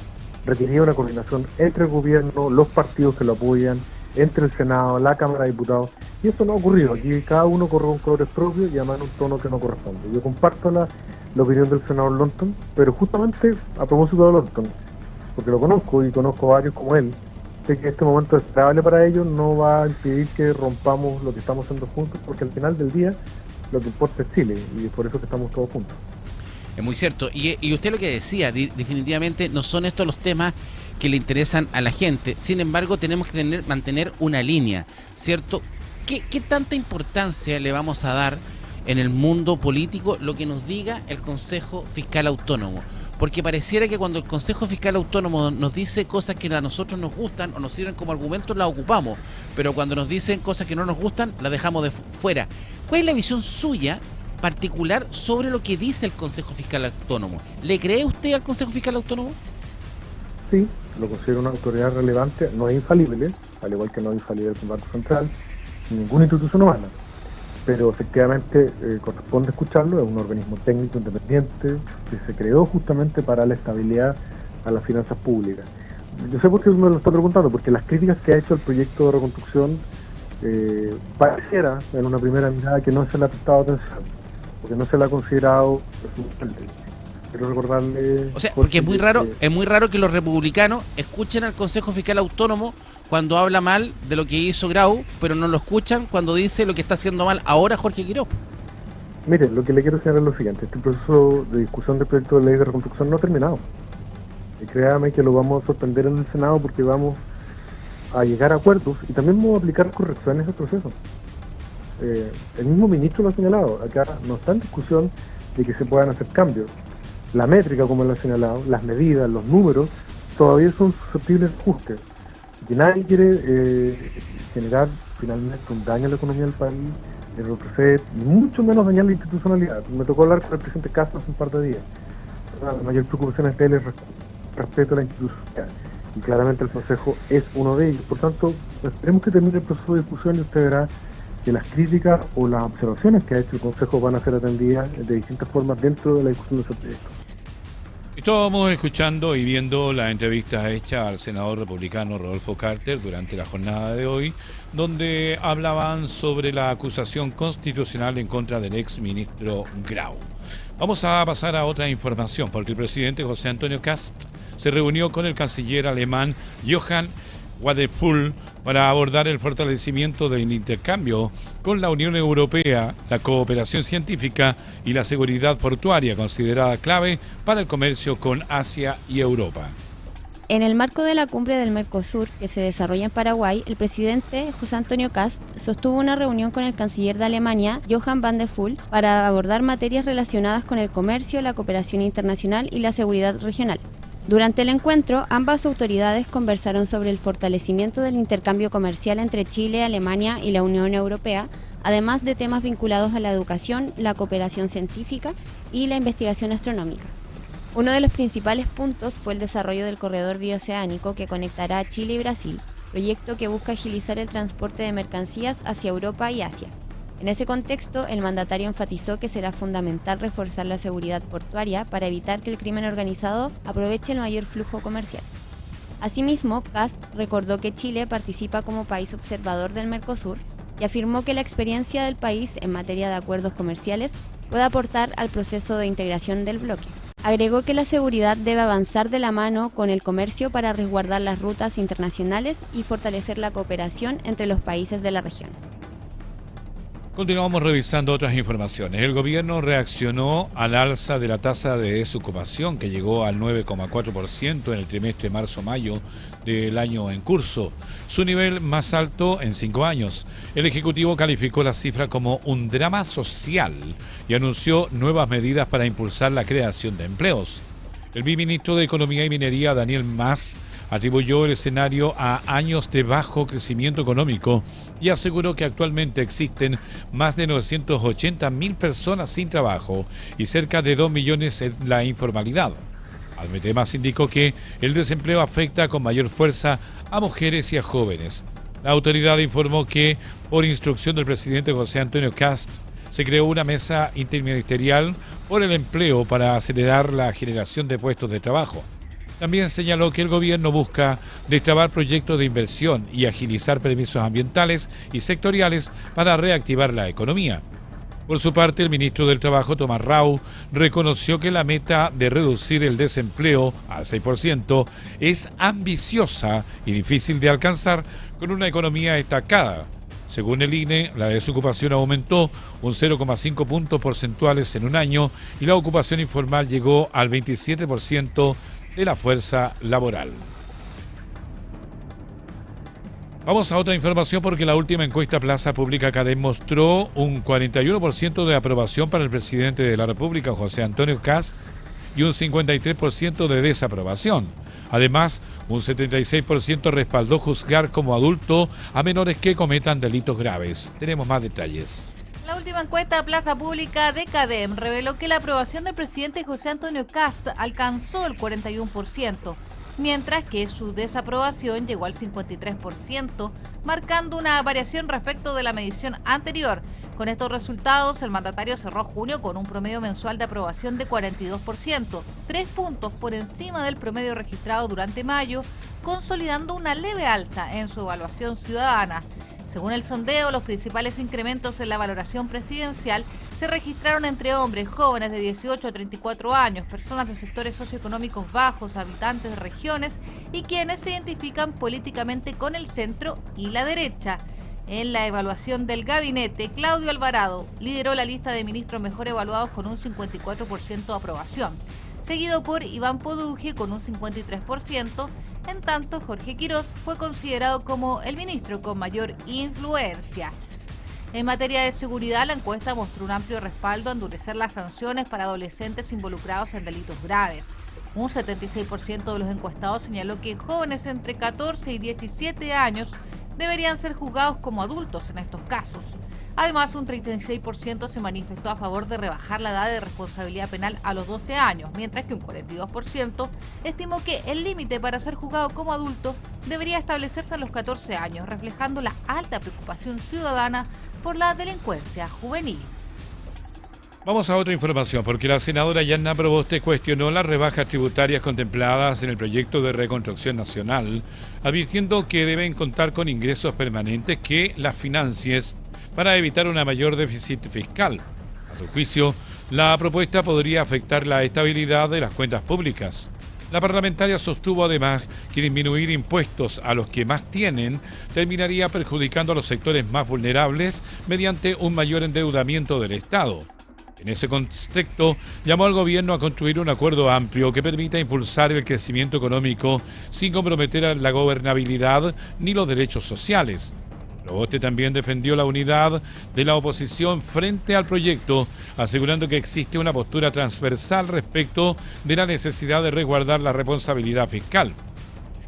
requería una coordinación entre el gobierno, los partidos que lo apoyan, entre el Senado, la Cámara de Diputados, y eso no ha ocurrido. Aquí cada uno corre con colores propios y además en un tono que no corresponde. Yo comparto la opinión del senador Lonton, pero justamente a propósito de Lonton, porque lo conozco y conozco a varios como él, sé que este momento esperable para ellos no va a impedir que rompamos lo que estamos haciendo juntos, porque al final del día lo que importa es Chile y es por eso que estamos todos juntos. Es muy cierto. Y usted lo que decía, definitivamente no son estos los temas que le interesan a la gente. Sin embargo, tenemos que mantener una línea, ¿cierto? ¿Qué tanta importancia le vamos a dar en el mundo político lo que nos diga el Consejo Fiscal Autónomo? Porque pareciera que cuando el Consejo Fiscal Autónomo nos dice cosas que a nosotros nos gustan o nos sirven como argumentos, las ocupamos, pero cuando nos dicen cosas que no nos gustan, las dejamos de fuera. ¿Cuál es la visión suya particular sobre lo que dice el Consejo Fiscal Autónomo? ¿Le cree usted al Consejo Fiscal Autónomo? Sí, lo considero una autoridad relevante, no es infalible, al igual que no es infalible el Banco Central, ninguna institución humana, pero efectivamente corresponde escucharlo. Es un organismo técnico independiente que se creó justamente para la estabilidad a las finanzas públicas. Yo sé por qué me lo está preguntando, porque las críticas que ha hecho el proyecto de reconstrucción pareciera en una primera mirada que no se le ha prestado atención, porque no se le ha considerado suficiente. Quiero recordarle... O sea, porque es muy raro que los republicanos escuchen al Consejo Fiscal Autónomo cuando habla mal de lo que hizo Grau, pero no lo escuchan cuando dice lo que está haciendo mal ahora Jorge Quiroz. Mire, lo que le quiero señalar es lo siguiente. Este proceso de discusión del proyecto de ley de reconstrucción no ha terminado. Y créame que lo vamos a sorprender en el Senado porque vamos a llegar a acuerdos y también vamos a aplicar correcciones al proceso. El mismo ministro lo ha señalado. Acá no está en discusión de que se puedan hacer cambios. La métrica, como lo ha señalado, las medidas, los números, todavía son susceptibles de ajuste. Que nadie quiere generar finalmente un daño a la economía del país, el retroceder, y mucho menos dañar la institucionalidad. Me tocó hablar con el presidente Castro hace un par de días. La mayor preocupación es el respeto a la institucionalidad. Y claramente el Consejo es uno de ellos. Por tanto, esperemos que termine el proceso de discusión y usted verá que las críticas o las observaciones que ha hecho el Consejo van a ser atendidas de distintas formas dentro de la discusión de ese proyecto. Estábamos escuchando y viendo la entrevista hecha al senador republicano Rodolfo Carter durante la jornada de hoy, donde hablaban sobre la acusación constitucional en contra del ex ministro Grau. Vamos a pasar a otra información, porque el presidente José Antonio Kast se reunió con el canciller alemán Johann Wadephul para abordar el fortalecimiento del intercambio con la Unión Europea, la cooperación científica y la seguridad portuaria, considerada clave para el comercio con Asia y Europa. En el marco de la cumbre del Mercosur, que se desarrolla en Paraguay, el presidente José Antonio Kast sostuvo una reunión con el canciller de Alemania, Johann Wadephul, para abordar materias relacionadas con el comercio, la cooperación internacional y la seguridad regional. Durante el encuentro, ambas autoridades conversaron sobre el fortalecimiento del intercambio comercial entre Chile, Alemania y la Unión Europea, además de temas vinculados a la educación, la cooperación científica y la investigación astronómica. Uno de los principales puntos fue el desarrollo del corredor bioceánico que conectará a Chile y Brasil, proyecto que busca agilizar el transporte de mercancías hacia Europa y Asia. En ese contexto, el mandatario enfatizó que será fundamental reforzar la seguridad portuaria para evitar que el crimen organizado aproveche el mayor flujo comercial. Asimismo, Kast recordó que Chile participa como país observador del Mercosur y afirmó que la experiencia del país en materia de acuerdos comerciales puede aportar al proceso de integración del bloque. Agregó que la seguridad debe avanzar de la mano con el comercio para resguardar las rutas internacionales y fortalecer la cooperación entre los países de la región. Continuamos revisando otras informaciones. El gobierno reaccionó al alza de la tasa de desocupación que llegó al 9,4% en el trimestre marzo-mayo del año en curso, su nivel más alto en 5 años. El Ejecutivo calificó la cifra como un drama social y anunció nuevas medidas para impulsar la creación de empleos. El viceministro de Economía y Minería, Daniel Mas, atribuyó el escenario a años de bajo crecimiento económico y aseguró que actualmente existen más de 980.000 personas sin trabajo y cerca de 2 millones en la informalidad. Además indicó que el desempleo afecta con mayor fuerza a mujeres y a jóvenes. La autoridad informó que, por instrucción del presidente José Antonio Kast, se creó una mesa interministerial por el empleo para acelerar la generación de puestos de trabajo. También señaló que el gobierno busca destrabar proyectos de inversión y agilizar permisos ambientales y sectoriales para reactivar la economía. Por su parte, el ministro del Trabajo, Tomás Rau, reconoció que la meta de reducir el desempleo al 6% es ambiciosa y difícil de alcanzar con una economía estancada. Según el INE, la desocupación aumentó un 0,5 puntos porcentuales en un año y la ocupación informal llegó al 27% de la fuerza laboral. Vamos a otra información porque la última encuesta Plaza Pública Cadem mostró un 41% de aprobación para el presidente de la República, José Antonio Kast, y un 53% de desaprobación. Además, un 76% respaldó juzgar como adulto a menores que cometan delitos graves. Tenemos más detalles. La última encuesta Plaza Pública de Cadem reveló que la aprobación del presidente José Antonio Kast alcanzó el 41%, mientras que su desaprobación llegó al 53%, marcando una variación respecto de la medición anterior. Con estos resultados, el mandatario cerró junio con un promedio mensual de aprobación de 42%, 3 puntos por encima del promedio registrado durante mayo, consolidando una leve alza en su evaluación ciudadana. Según el sondeo, los principales incrementos en la valoración presidencial se registraron entre hombres jóvenes de 18 a 34 años, personas de sectores socioeconómicos bajos, habitantes de regiones y quienes se identifican políticamente con el centro y la derecha. En la evaluación del gabinete, Claudio Alvarado lideró la lista de ministros mejor evaluados con un 54% de aprobación, seguido por Iván Poduje con un 53%, en tanto Jorge Quirós fue considerado como el ministro con mayor influencia. En materia de seguridad, la encuesta mostró un amplio respaldo a endurecer las sanciones para adolescentes involucrados en delitos graves. Un 76% de los encuestados señaló que jóvenes entre 14 y 17 años deberían ser juzgados como adultos en estos casos. Además, un 36% se manifestó a favor de rebajar la edad de responsabilidad penal a los 12 años, mientras que un 42% estimó que el límite para ser juzgado como adulto debería establecerse a los 14 años, reflejando la alta preocupación ciudadana por la delincuencia juvenil. Vamos a otra información, porque la senadora Yanna Proboste cuestionó las rebajas tributarias contempladas en el proyecto de reconstrucción nacional, advirtiendo que deben contar con ingresos permanentes que las financien para evitar un mayor déficit fiscal. A su juicio, la propuesta podría afectar la estabilidad de las cuentas públicas. La parlamentaria sostuvo además que disminuir impuestos a los que más tienen terminaría perjudicando a los sectores más vulnerables mediante un mayor endeudamiento del Estado. En ese contexto, llamó al gobierno a construir un acuerdo amplio que permita impulsar el crecimiento económico sin comprometer a la gobernabilidad ni los derechos sociales. Proboste también defendió la unidad de la oposición frente al proyecto, asegurando que existe una postura transversal respecto de la necesidad de resguardar la responsabilidad fiscal.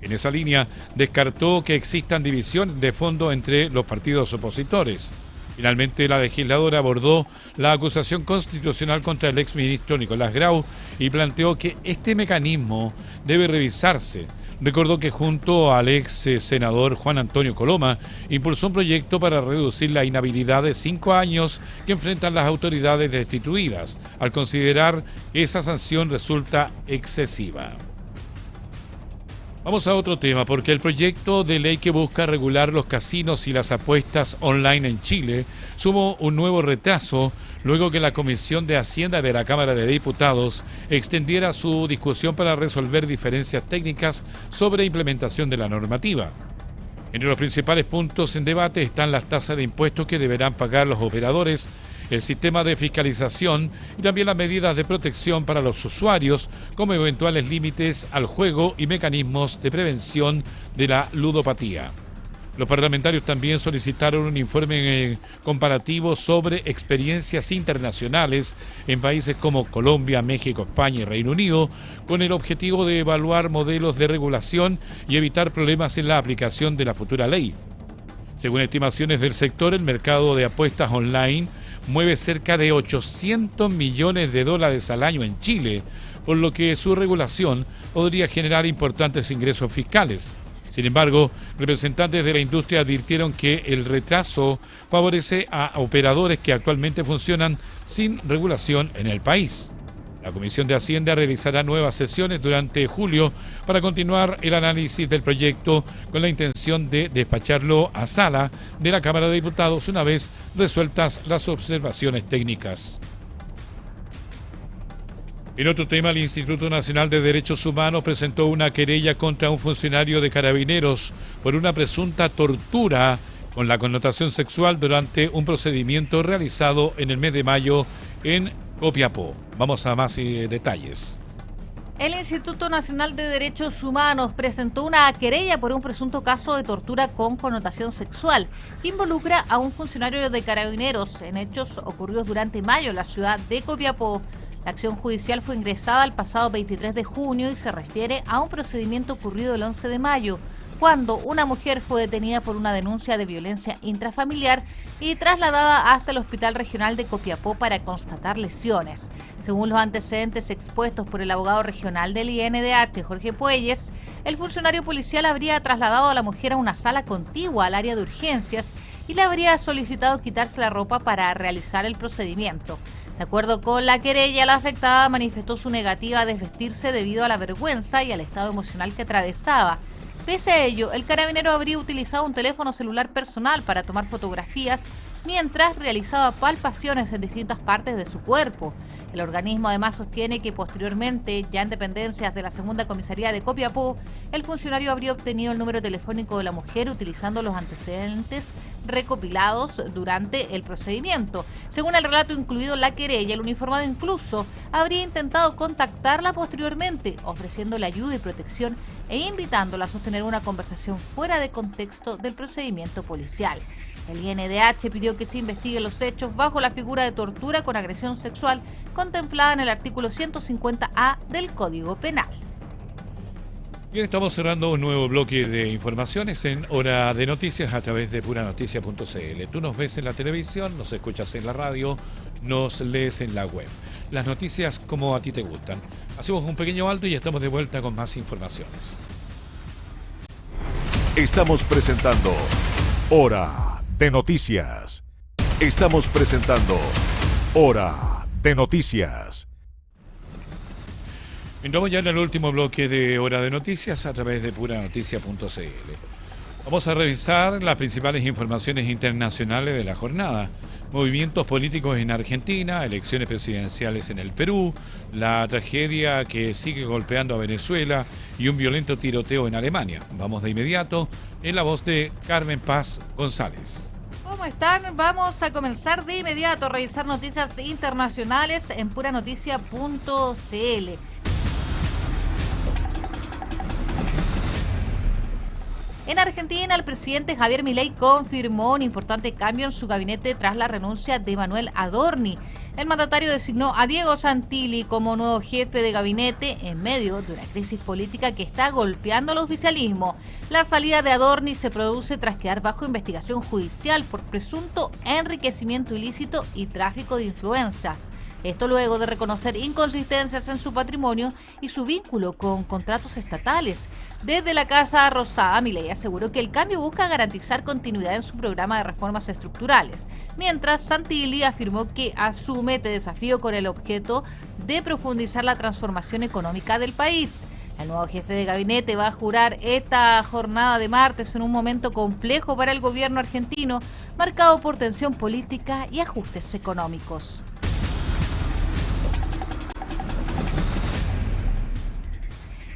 En esa línea, descartó que existan divisiones de fondo entre los partidos opositores. Finalmente, la legisladora abordó la acusación constitucional contra el exministro Nicolás Grau y planteó que este mecanismo debe revisarse. Recordó que junto al ex senador Juan Antonio Coloma impulsó un proyecto para reducir la inhabilidad de 5 años que enfrentan las autoridades destituidas, al considerar que esa sanción resulta excesiva. Vamos a otro tema, porque el proyecto de ley que busca regular los casinos y las apuestas online en Chile sumó un nuevo retraso luego que la Comisión de Hacienda de la Cámara de Diputados extendiera su discusión para resolver diferencias técnicas sobre implementación de la normativa. Entre los principales puntos en debate están las tasas de impuestos que deberán pagar los operadores, el sistema de fiscalización y también las medidas de protección para los usuarios, como eventuales límites al juego y mecanismos de prevención de la ludopatía. Los parlamentarios también solicitaron un informe comparativo sobre experiencias internacionales en países como Colombia, México, España y Reino Unido, con el objetivo de evaluar modelos de regulación y evitar problemas en la aplicación de la futura ley. Según estimaciones del sector, el mercado de apuestas online mueve cerca de $800 millones al año en Chile, por lo que su regulación podría generar importantes ingresos fiscales. Sin embargo, representantes de la industria advirtieron que el retraso favorece a operadores que actualmente funcionan sin regulación en el país. La Comisión de Hacienda realizará nuevas sesiones durante julio para continuar el análisis del proyecto con la intención de despacharlo a sala de la Cámara de Diputados una vez resueltas las observaciones técnicas. En otro tema, el Instituto Nacional de Derechos Humanos presentó una querella contra un funcionario de Carabineros por una presunta tortura con la connotación sexual durante un procedimiento realizado en el mes de mayo en Copiapó. Vamos a más detalles. El Instituto Nacional de Derechos Humanos presentó una querella por un presunto caso de tortura con connotación sexual que involucra a un funcionario de Carabineros en hechos ocurridos durante mayo en la ciudad de Copiapó. La acción judicial fue ingresada el pasado 23 de junio y se refiere a un procedimiento ocurrido el 11 de mayo, cuando una mujer fue detenida por una denuncia de violencia intrafamiliar y trasladada hasta el Hospital Regional de Copiapó para constatar lesiones. Según los antecedentes expuestos por el abogado regional del INDH, Jorge Puelles, el funcionario policial habría trasladado a la mujer a una sala contigua al área de urgencias y le habría solicitado quitarse la ropa para realizar el procedimiento. De acuerdo con la querella, la afectada manifestó su negativa a desvestirse debido a la vergüenza y al estado emocional que atravesaba. Pese a ello, el carabinero habría utilizado un teléfono celular personal para tomar fotografías mientras realizaba palpaciones en distintas partes de su cuerpo. El organismo además sostiene que posteriormente, ya en dependencias de la segunda comisaría de Copiapó, el funcionario habría obtenido el número telefónico de la mujer utilizando los antecedentes recopilados durante el procedimiento. Según el relato incluido en la querella, el uniformado incluso habría intentado contactarla posteriormente, ofreciéndole ayuda y protección e invitándola a sostener una conversación fuera de contexto del procedimiento policial. El INDH pidió que se investiguen los hechos bajo la figura de tortura con agresión sexual contemplada en el artículo 150A del Código Penal. Bien, estamos cerrando un nuevo bloque de informaciones en Hora de Noticias a través de puranoticia.cl. Tú nos ves en la televisión, nos escuchas en la radio, nos lees en la web. Las noticias como a ti te gustan. Hacemos un pequeño alto y estamos de vuelta con más informaciones. Estamos presentando Hora de Noticias. Estamos presentando Hora de Noticias. Entramos ya en el último bloque de Hora de Noticias a través de puranoticia.cl. Vamos a revisar las principales informaciones internacionales de la jornada. Movimientos políticos en Argentina, elecciones presidenciales en el Perú, la tragedia que sigue golpeando a Venezuela y un violento tiroteo en Alemania. Vamos de inmediato en la voz de Carmen Paz González. ¿Cómo están? Vamos a comenzar de inmediato a revisar noticias internacionales en puranoticia.cl. En Argentina, el presidente Javier Milei confirmó un importante cambio en su gabinete tras la renuncia de Manuel Adorni. El mandatario designó a Diego Santilli como nuevo jefe de gabinete en medio de una crisis política que está golpeando al oficialismo. La salida de Adorni se produce tras quedar bajo investigación judicial por presunto enriquecimiento ilícito y tráfico de influencias. Esto luego de reconocer inconsistencias en su patrimonio y su vínculo con contratos estatales. Desde la Casa Rosada, Milei aseguró que el cambio busca garantizar continuidad en su programa de reformas estructurales, mientras Santilli afirmó que asume este desafío con el objeto de profundizar la transformación económica del país. El nuevo jefe de gabinete va a jurar esta jornada de martes en un momento complejo para el gobierno argentino, marcado por tensión política y ajustes económicos.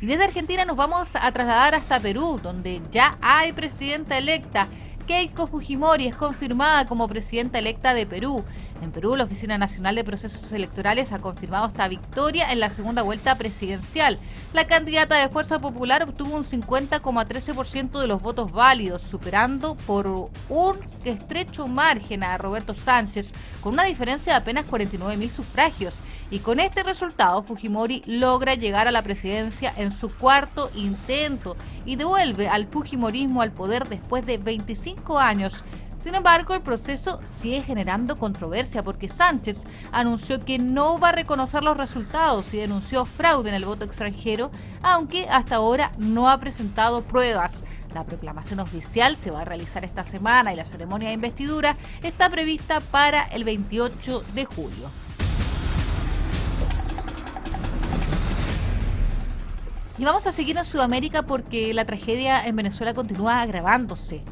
Y desde Argentina nos vamos a trasladar hasta Perú, donde ya hay presidenta electa. Keiko Fujimori es confirmada como presidenta electa de Perú. En Perú, la Oficina Nacional de Procesos Electorales ha confirmado esta victoria en la segunda vuelta presidencial. La candidata de Fuerza Popular obtuvo un 50,13% de los votos válidos, superando por un estrecho margen a Roberto Sánchez, con una diferencia de apenas 49.000 sufragios. Y con este resultado, Fujimori logra llegar a la presidencia en su cuarto intento y devuelve al fujimorismo al poder después de 25 años. Sin embargo, el proceso sigue generando controversia porque Sánchez anunció que no va a reconocer los resultados y denunció fraude en el voto extranjero, aunque hasta ahora no ha presentado pruebas. La proclamación oficial se va a realizar esta semana y la ceremonia de investidura está prevista para el 28 de julio. Y vamos a seguir en Sudamérica porque la tragedia en Venezuela continúa agravándose.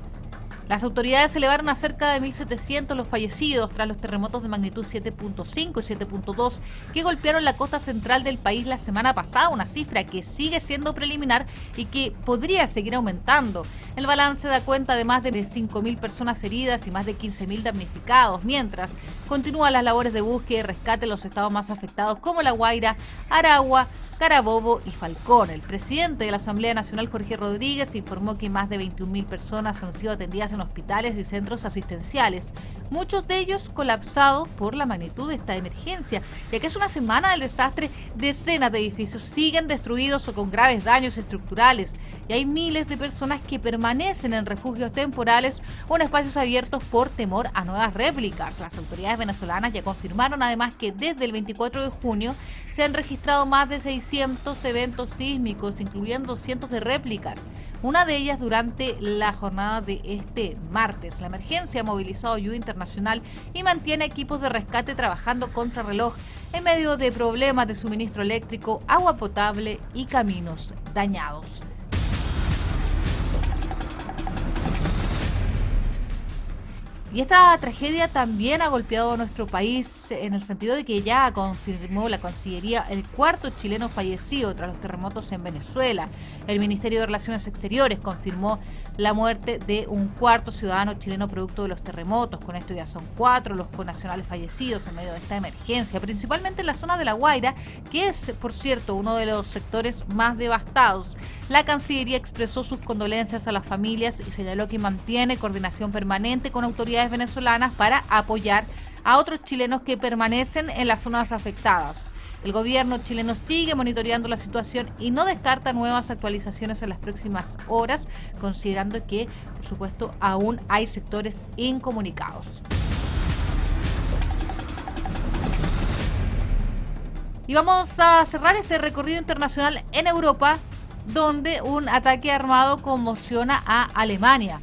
Las autoridades elevaron a cerca de 1.700 los fallecidos tras los terremotos de magnitud 7.5 y 7.2 que golpearon la costa central del país la semana pasada, una cifra que sigue siendo preliminar y que podría seguir aumentando. El balance da cuenta de más de 5.000 personas heridas y más de 15.000 damnificados, mientras continúan las labores de búsqueda y rescate en los estados más afectados como La Guaira, Aragua, Carabobo y Falcón. El presidente de la Asamblea Nacional, Jorge Rodríguez, informó que más de 21.000 personas han sido atendidas en hospitales y centros asistenciales, muchos de ellos colapsados por la magnitud de esta emergencia. Ya que es una semana del desastre, decenas de edificios siguen destruidos o con graves daños estructurales y hay miles de personas que permanecen en refugios temporales o en espacios abiertos por temor a nuevas réplicas. Las autoridades venezolanas ya confirmaron además que desde el 24 de junio se han registrado más de 600 eventos sísmicos, incluyendo cientos de réplicas, una de ellas durante la jornada de este martes. La emergencia ha movilizado ayuda internacional y mantiene equipos de rescate trabajando contrarreloj en medio de problemas de suministro eléctrico, agua potable y caminos dañados. Y esta tragedia también ha golpeado a nuestro país en el sentido de que ya confirmó la Cancillería el 4º chileno fallecido tras los terremotos en Venezuela. El Ministerio de Relaciones Exteriores confirmó la muerte de un 4º ciudadano chileno producto de los terremotos. Con esto ya son 4 los connacionales fallecidos en medio de esta emergencia, principalmente en la zona de La Guaira, que es, por cierto, uno de los sectores más devastados. La Cancillería expresó sus condolencias a las familias y señaló que mantiene coordinación permanente con autoridades venezolanas para apoyar a otros chilenos que permanecen en las zonas afectadas. El gobierno chileno sigue monitoreando la situación y no descarta nuevas actualizaciones en las próximas horas, considerando que, por supuesto, aún hay sectores incomunicados. Y vamos a cerrar este recorrido internacional en Europa, donde un ataque armado conmociona a Alemania.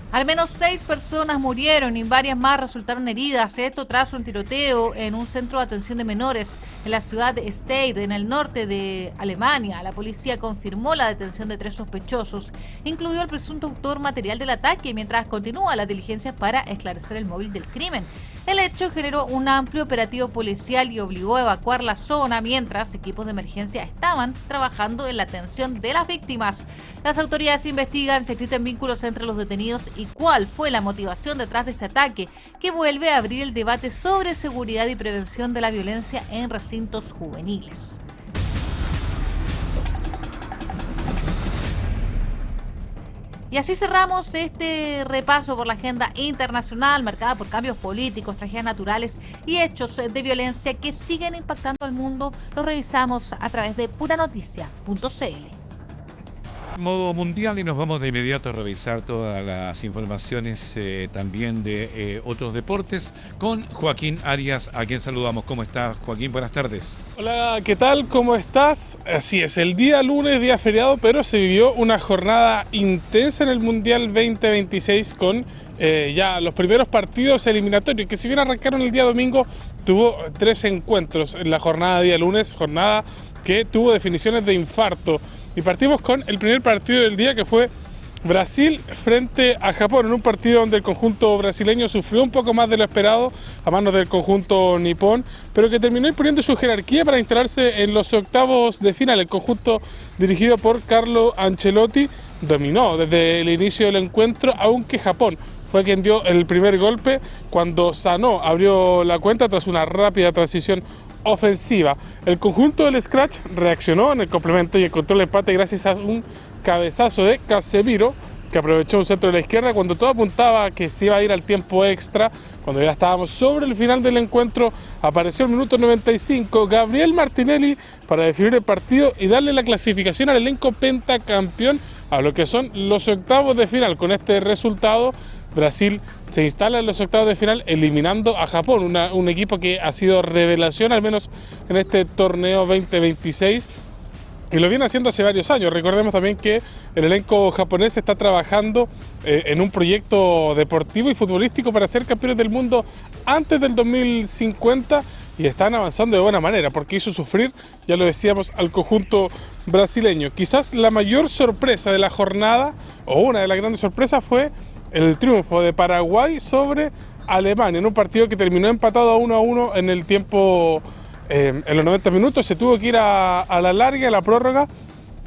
Al menos 6 personas murieron y varias más resultaron heridas. Esto tras un tiroteo en un centro de atención de menores en la ciudad de Stade, en el norte de Alemania. La policía confirmó la detención de 3 sospechosos, incluido el presunto autor material del ataque, mientras continúa la diligencia para esclarecer el móvil del crimen. El hecho generó un amplio operativo policial y obligó a evacuar la zona mientras equipos de emergencia estaban trabajando en la atención de las víctimas. Las autoridades investigan si existen vínculos entre los detenidos y cuál fue la motivación detrás de este ataque, que vuelve a abrir el debate sobre seguridad y prevención de la violencia en recintos juveniles. Y así cerramos este repaso por la agenda internacional marcada por cambios políticos, tragedias naturales y hechos de violencia que siguen impactando al mundo. Lo revisamos a través de puranoticia.cl. Modo mundial y nos vamos de inmediato a revisar todas las informaciones también de otros deportes con Joaquín Arias, a quien saludamos. ¿Cómo estás, Joaquín? Buenas tardes. Hola, ¿qué tal? ¿Cómo estás? Así es, el día lunes, día feriado, pero se vivió una jornada intensa en el Mundial 2026 con ya los primeros partidos eliminatorios, que si bien arrancaron el día domingo, tuvo 3 encuentros en la jornada de día lunes, jornada que tuvo definiciones de infarto. Y partimos con el primer partido del día, que fue Brasil frente a Japón, en un partido donde el conjunto brasileño sufrió un poco más de lo esperado a manos del conjunto nipón, pero que terminó imponiendo su jerarquía para instalarse en los octavos de final. El conjunto dirigido por Carlo Ancelotti dominó desde el inicio del encuentro, aunque Japón fue quien dio el primer golpe cuando Sanó abrió la cuenta tras una rápida transición ofensiva. El conjunto del Scratch reaccionó en el complemento y encontró el empate gracias a un cabezazo de Casemiro, que aprovechó un centro de la izquierda cuando todo apuntaba que se iba a ir al tiempo extra. Cuando ya estábamos sobre el final del encuentro, apareció el minuto 95 Gabriel Martinelli para definir el partido y darle la clasificación al elenco pentacampeón a lo que son los octavos de final. Con este resultado, Brasil se instala en los octavos de final eliminando a Japón, un equipo que ha sido revelación al menos en este torneo 2026 y lo viene haciendo hace varios años. Recordemos también que el elenco japonés está trabajando en un proyecto deportivo y futbolístico para ser campeones del mundo antes del 2050 y están avanzando de buena manera porque hizo sufrir, ya lo decíamos, al conjunto brasileño. Quizás la mayor sorpresa de la jornada, o una de las grandes sorpresas, fue el triunfo de Paraguay sobre Alemania en un partido que terminó empatado a 1-1 en el tiempo, en los 90 minutos. Se tuvo que ir a la larga, a la prórroga,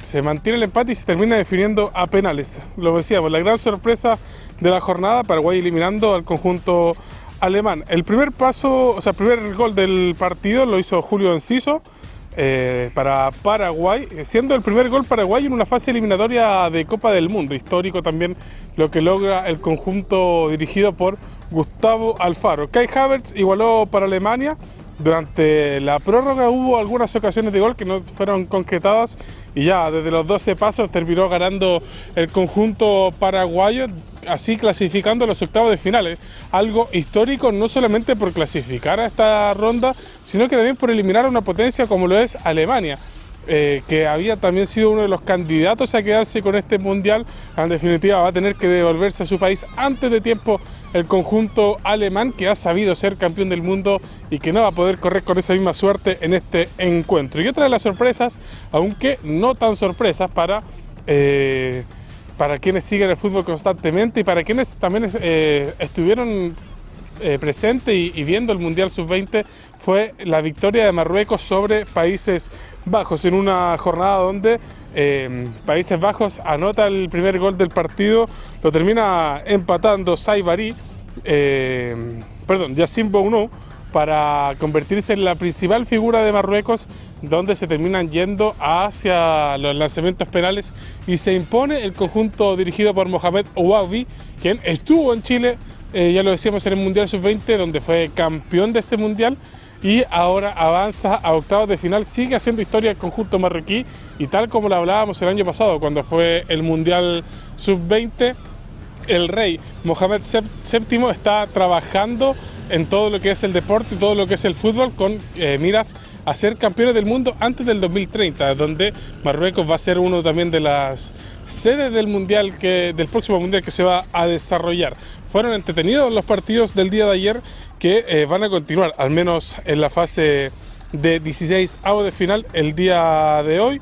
se mantiene el empate y se termina definiendo a penales. Lo decíamos, la gran sorpresa de la jornada, Paraguay eliminando al conjunto alemán. El primer paso, o sea, el primer gol del partido lo hizo Julio Enciso para Paraguay, siendo el primer gol paraguayo en una fase eliminatoria de Copa del Mundo. Histórico también lo que logra el conjunto dirigido por Gustavo Alfaro. Kai Havertz igualó para Alemania. Durante la prórroga hubo algunas ocasiones de gol que no fueron concretadas y ya desde los 12 pasos terminó ganando el conjunto paraguayo, así clasificando a los octavos de finales. Algo histórico no solamente por clasificar a esta ronda, sino que también por eliminar a una potencia como lo es Alemania, que había también sido uno de los candidatos a quedarse con este mundial. En definitiva va a tener que devolverse a su país antes de tiempo el conjunto alemán, que ha sabido ser campeón del mundo y que no va a poder correr con esa misma suerte en este encuentro. Y otra de las sorpresas, aunque no tan sorpresas para para quienes siguen el fútbol constantemente y para quienes también estuvieron presente y viendo el Mundial Sub-20, fue la victoria de Marruecos sobre Países Bajos en una jornada donde Países Bajos anota el primer gol del partido, lo termina empatando Yacine Bounou, para convertirse en la principal figura de Marruecos, donde se terminan yendo hacia los lanzamientos penales y se impone el conjunto dirigido por Mohamed Ouabi, quien estuvo en Chile, ya lo decíamos, en el Mundial Sub-20, donde fue campeón de este Mundial y ahora avanza a octavos de final. Sigue haciendo historia el conjunto marroquí y tal como lo hablábamos el año pasado cuando fue el Mundial Sub-20, el rey Mohamed VII está trabajando en todo lo que es el deporte y todo lo que es el fútbol con miras a ser campeones del mundo antes del 2030, donde Marruecos va a ser uno también de las sedes del mundial del próximo mundial que se va a desarrollar. Fueron entretenidos los partidos del día de ayer que van a continuar, al menos en la fase de 16avos de final el día de hoy.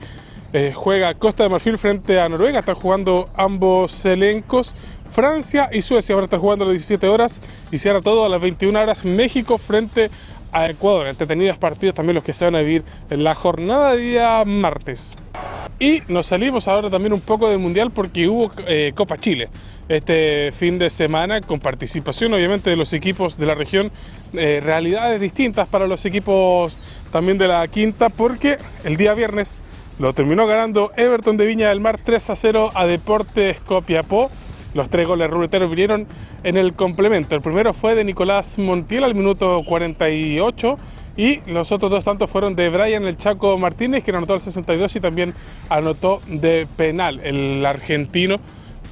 Juega Costa de Marfil frente a Noruega, están jugando ambos elencos. Francia y Suecia ahora están jugando a las 17 horas y cierra todo a las 21 horas México frente a Ecuador. Entretenidos partidos también los que se van a vivir en la jornada de día martes. Y nos salimos ahora también un poco del Mundial porque hubo Copa Chile este fin de semana con participación obviamente de los equipos de la región, realidades distintas para los equipos también de la quinta, porque el día viernes lo terminó ganando Everton de Viña del Mar 3-0 a Deportes Copiapó. Los 3 goles ruleteros vinieron en el complemento. El primero fue de Nicolás Montiel al minuto 48 y los otros 2 tantos fueron de Brian el Chaco Martínez, que anotó al 62 y también anotó de penal el argentino,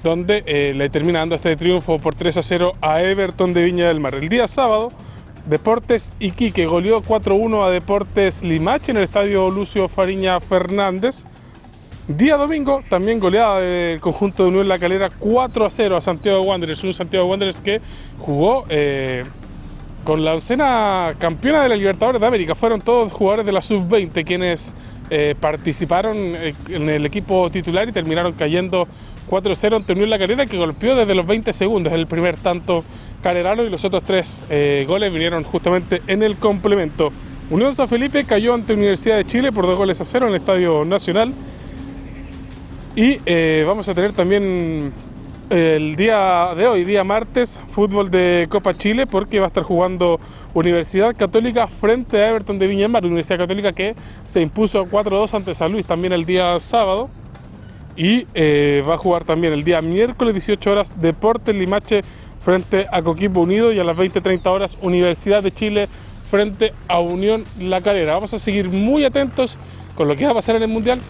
donde le termina dando este triunfo por 3-0 a Everton de Viña del Mar. El día sábado, Deportes Iquique goleó 4-1 a Deportes Limache en el estadio Lucio Fariña Fernández. Día domingo, también goleada del conjunto de Unión La Calera 4-0 a Santiago Wanderers, un Santiago Wanderers que jugó con la oncena campeona de la Libertadores de América. Fueron todos jugadores de la Sub-20 quienes participaron en el equipo titular y terminaron cayendo 4-0 ante Unión La Calera, que golpeó desde los 20 segundos el primer tanto calerano y los otros 3 goles vinieron justamente en el complemento. Unión San Felipe cayó ante Universidad de Chile por 2-0 en el Estadio Nacional. Y vamos a tener también el día de hoy, día martes, fútbol de Copa Chile, porque va a estar jugando Universidad Católica frente a Everton de Viña del Mar. Universidad Católica que se impuso 4-2 ante San Luis también el día sábado. Y va a jugar también el día miércoles 18 horas Deportes Limache frente a Coquimbo Unido y a las 20:30 horas Universidad de Chile frente a Unión La Calera. Vamos a seguir muy atentos con lo que va a pasar en el Mundial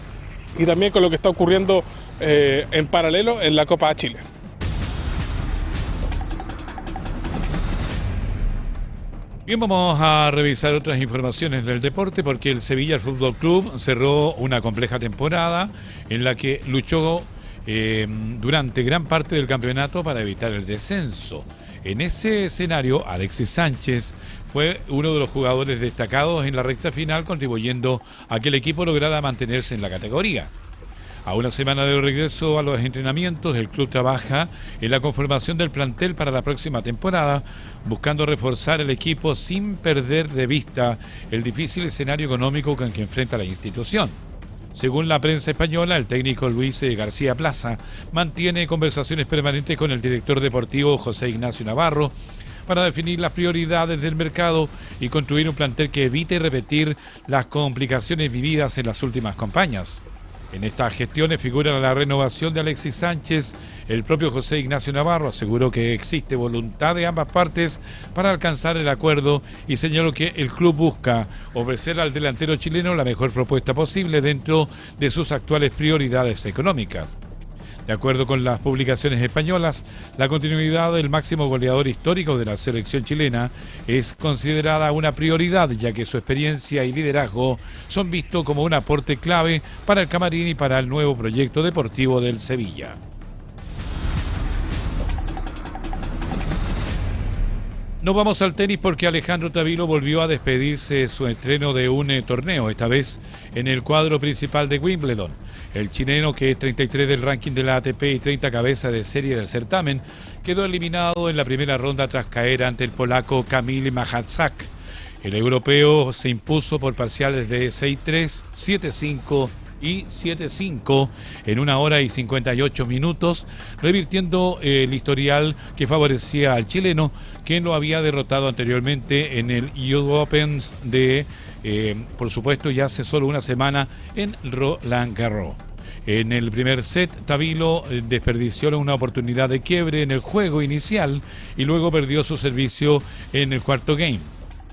y también con lo que está ocurriendo en paralelo en la Copa Chile. Bien, vamos a revisar otras informaciones del deporte porque el Sevilla Fútbol Club cerró una compleja temporada en la que luchó durante gran parte del campeonato para evitar el descenso. En ese escenario, Alexis Sánchez fue uno de los jugadores destacados en la recta final, contribuyendo a que el equipo lograra mantenerse en la categoría. A una semana del regreso a los entrenamientos, el club trabaja en la conformación del plantel para la próxima temporada, buscando reforzar el equipo sin perder de vista el difícil escenario económico con que enfrenta la institución. Según la prensa española, el técnico Luis García Plaza mantiene conversaciones permanentes con el director deportivo José Ignacio Navarro para definir las prioridades del mercado y construir un plantel que evite repetir las complicaciones vividas en las últimas campañas. En estas gestiones figura la renovación de Alexis Sánchez. El propio José Ignacio Navarro aseguró que existe voluntad de ambas partes para alcanzar el acuerdo y señaló que el club busca ofrecer al delantero chileno la mejor propuesta posible dentro de sus actuales prioridades económicas. De acuerdo con las publicaciones españolas, la continuidad del máximo goleador histórico de la selección chilena es considerada una prioridad, ya que su experiencia y liderazgo son vistos como un aporte clave para el camarín y para el nuevo proyecto deportivo del Sevilla. Nos vamos al tenis porque Alejandro Tavilo volvió a despedirse de su estreno de un torneo, esta vez en el cuadro principal de Wimbledon. El chileno, que es 33 del ranking de la ATP y 30 cabeza de serie del certamen, quedó eliminado en la primera ronda tras caer ante el polaco Kamil Majacek. El europeo se impuso por parciales de 6-3, 7-5 y 7-5 en 1 hora y 58 minutos, revirtiendo el historial que favorecía al chileno, quien lo había derrotado anteriormente en el US Open de, por supuesto, ya hace solo una semana en Roland Garros. En el primer set, Tabilo desperdició una oportunidad de quiebre en el juego inicial y luego perdió su servicio en el cuarto game.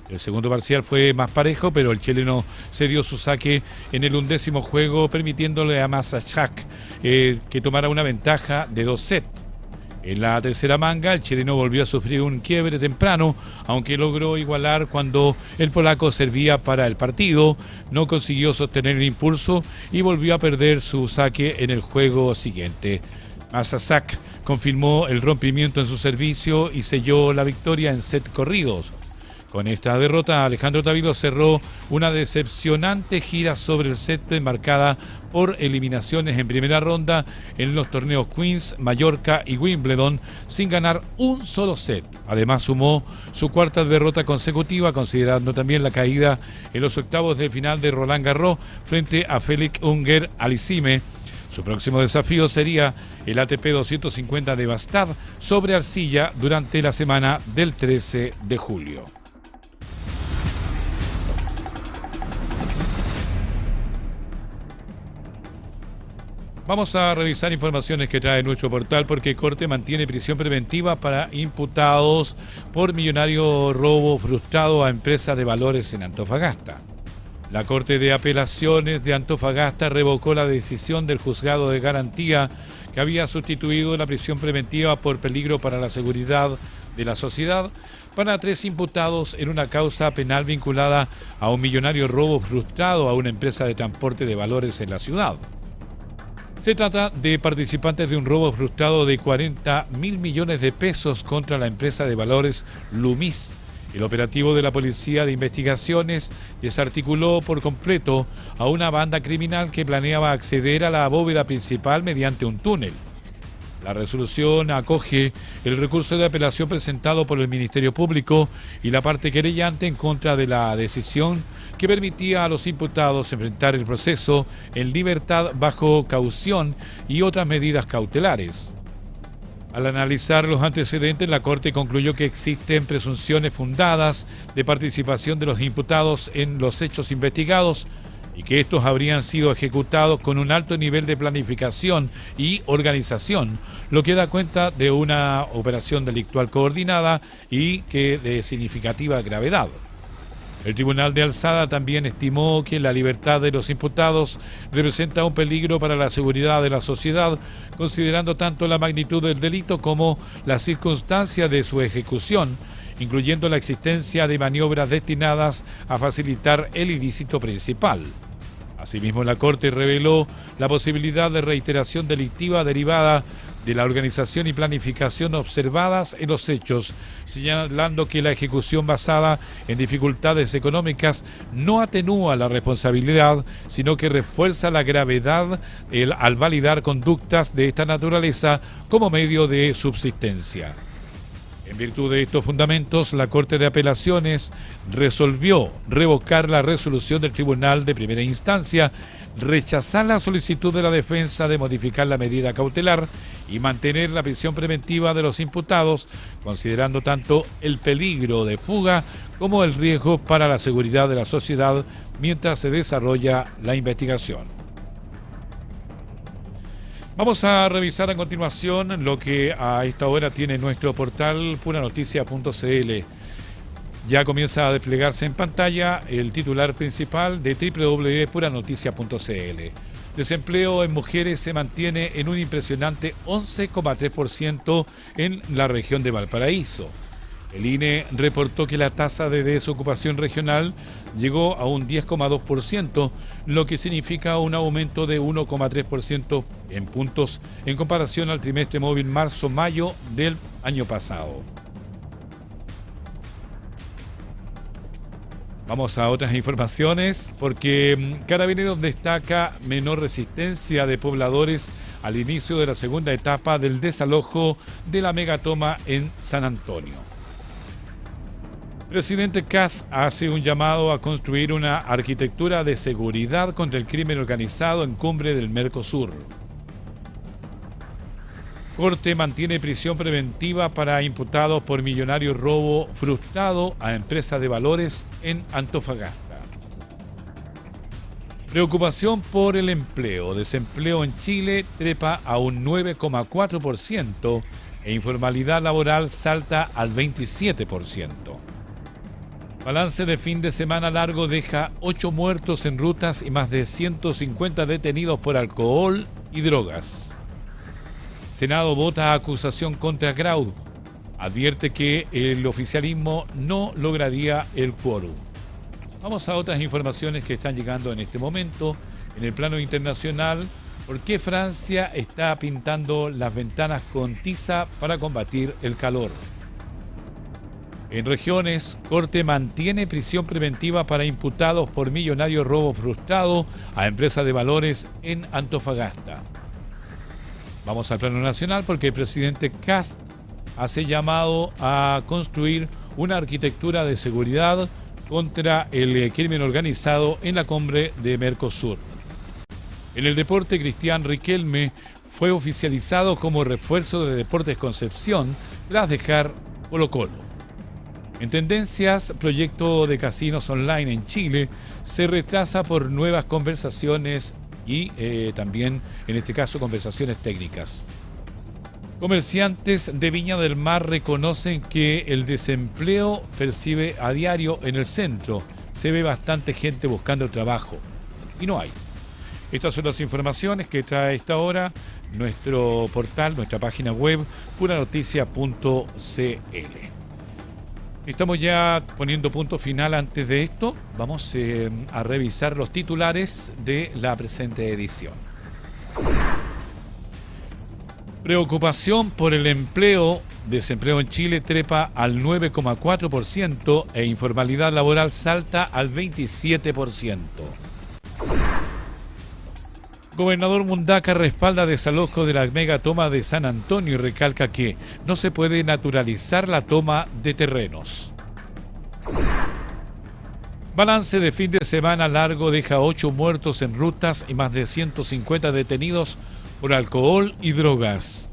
El segundo parcial fue más parejo, pero el chileno cedió su saque en el 11º juego, permitiéndole a Majacek que tomara una ventaja de 2 sets. En la tercera manga, el chileno volvió a sufrir un quiebre temprano, aunque logró igualar cuando el polaco servía para el partido, no consiguió sostener el impulso y volvió a perder su saque en el juego siguiente. Majacek confirmó el rompimiento en su servicio y selló la victoria en set corridos. Con esta derrota, Alejandro Tabilo cerró una decepcionante gira sobre el set marcada por eliminaciones en primera ronda en los torneos Queens, Mallorca y Wimbledon, sin ganar un solo set. Además, sumó su cuarta derrota consecutiva, considerando también la caída en los octavos de final de Roland Garros frente a Félix Unger Aliassime. Su próximo desafío sería el ATP 250 de Bastad sobre arcilla durante la semana del 13 de julio. Vamos a revisar informaciones que trae nuestro portal, porque Corte mantiene prisión preventiva para imputados por millonario robo frustrado a empresas de valores en Antofagasta. La Corte de Apelaciones de Antofagasta revocó la decisión del juzgado de garantía que había sustituido la prisión preventiva por peligro para la seguridad de la sociedad para 3 imputados en una causa penal vinculada a un millonario robo frustrado a una empresa de transporte de valores en la ciudad. Se trata de participantes de un robo frustrado de 40.000 millones de pesos contra la empresa de valores Lumis. El operativo de la Policía de Investigaciones desarticuló por completo a una banda criminal que planeaba acceder a la bóveda principal mediante un túnel. La resolución acoge el recurso de apelación presentado por el Ministerio Público y la parte querellante en contra de la decisión que permitía a los imputados enfrentar el proceso en libertad bajo caución y otras medidas cautelares. Al analizar los antecedentes, la Corte concluyó que existen presunciones fundadas de participación de los imputados en los hechos investigados y que estos habrían sido ejecutados con un alto nivel de planificación y organización, lo que da cuenta de una operación delictual coordinada y que de significativa gravedad. El Tribunal de Alzada también estimó que la libertad de los imputados representa un peligro para la seguridad de la sociedad, considerando tanto la magnitud del delito como las circunstancias de su ejecución, incluyendo la existencia de maniobras destinadas a facilitar el ilícito principal. Asimismo, la Corte reveló la posibilidad de reiteración delictiva derivada de la organización y planificación observadas en los hechos, señalando que la ejecución basada en dificultades económicas no atenúa la responsabilidad, sino que refuerza la gravedad al validar conductas de esta naturaleza como medio de subsistencia. En virtud de estos fundamentos, la Corte de Apelaciones resolvió revocar la resolución del Tribunal de Primera Instancia, rechazar la solicitud de la defensa de modificar la medida cautelar y mantener la prisión preventiva de los imputados, considerando tanto el peligro de fuga como el riesgo para la seguridad de la sociedad mientras se desarrolla la investigación. Vamos a revisar a continuación lo que a esta hora tiene nuestro portal puranoticia.cl. Ya comienza a desplegarse en pantalla el titular principal de www.puranoticia.cl. Desempleo en mujeres se mantiene en un impresionante 11,3% en la región de Valparaíso. El INE reportó que la tasa de desocupación regional llegó a un 10,2%, lo que significa un aumento de 1,3% en puntos en comparación al trimestre móvil marzo-mayo del año pasado. Vamos a otras informaciones porque Carabineros destaca menor resistencia de pobladores al inicio de la segunda etapa del desalojo de la megatoma en San Antonio. Presidente Kast hace un llamado a construir una arquitectura de seguridad contra el crimen organizado en cumbre del Mercosur. Corte mantiene prisión preventiva para imputados por millonario robo frustrado a empresa de valores en Antofagasta. Preocupación por el empleo. Desempleo en Chile trepa a un 9,4% e informalidad laboral salta al 27%. Balance de fin de semana largo deja 8 muertos en rutas y más de 150 detenidos por alcohol y drogas. Senado vota acusación contra Grau. Advierte que el oficialismo no lograría el quórum. Vamos a otras informaciones que están llegando en este momento. En el plano internacional, ¿por qué Francia está pintando las ventanas con tiza para combatir el calor? En regiones, Corte mantiene prisión preventiva para imputados por millonario robo frustrado a empresa de valores en Antofagasta. Vamos al plano nacional porque el presidente Kast hace llamado a construir una arquitectura de seguridad contra el crimen organizado en la cumbre de Mercosur. En el deporte, Cristian Riquelme fue oficializado como refuerzo de Deportes Concepción tras dejar Colo-Colo. En tendencias, proyecto de casinos online en Chile se retrasa por nuevas conversaciones y también, en este caso, conversaciones técnicas. Comerciantes de Viña del Mar reconocen que el desempleo percibe a diario en el centro. Se ve bastante gente buscando trabajo y no hay. Estas son las informaciones que trae a esta hora nuestro portal, nuestra página web, puranoticia.cl. Estamos ya poniendo punto final. Antes de esto, vamos a revisar los titulares de la presente edición. Preocupación por el empleo. Desempleo en Chile trepa al 9,4% e informalidad laboral salta al 27%. Gobernador Mundaca respalda desalojo de la megatoma de San Antonio y recalca que no se puede naturalizar la toma de terrenos. Balance de fin de semana largo deja 8 muertos en rutas y más de 150 detenidos por alcohol y drogas.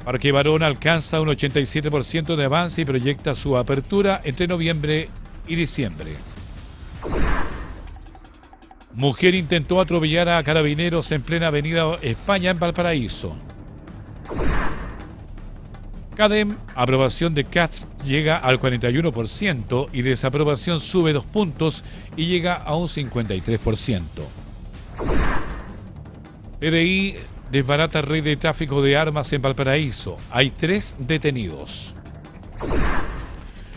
Parque Barón alcanza un 87% de avance y proyecta su apertura entre noviembre y diciembre. Mujer intentó atropellar a carabineros en plena avenida España en Valparaíso. CADEM, aprobación de Kast llega al 41% y desaprobación sube 2 puntos y llega a un 53%. PDI desbarata red de tráfico de armas en Valparaíso. Hay 3 detenidos.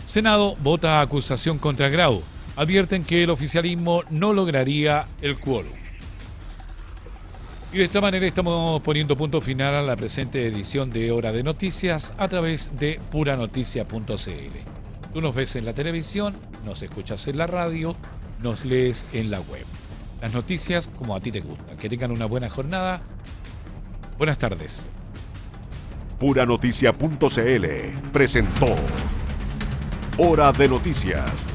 Senado vota acusación contra Grau. Advierten que el oficialismo no lograría el quórum. Y de esta manera estamos poniendo punto final a la presente edición de Hora de Noticias a través de puranoticia.cl. Tú nos ves en la televisión, nos escuchas en la radio, nos lees en la web. Las noticias como a ti te gustan. Que tengan una buena jornada. Buenas tardes. Puranoticia.cl presentó Hora de Noticias.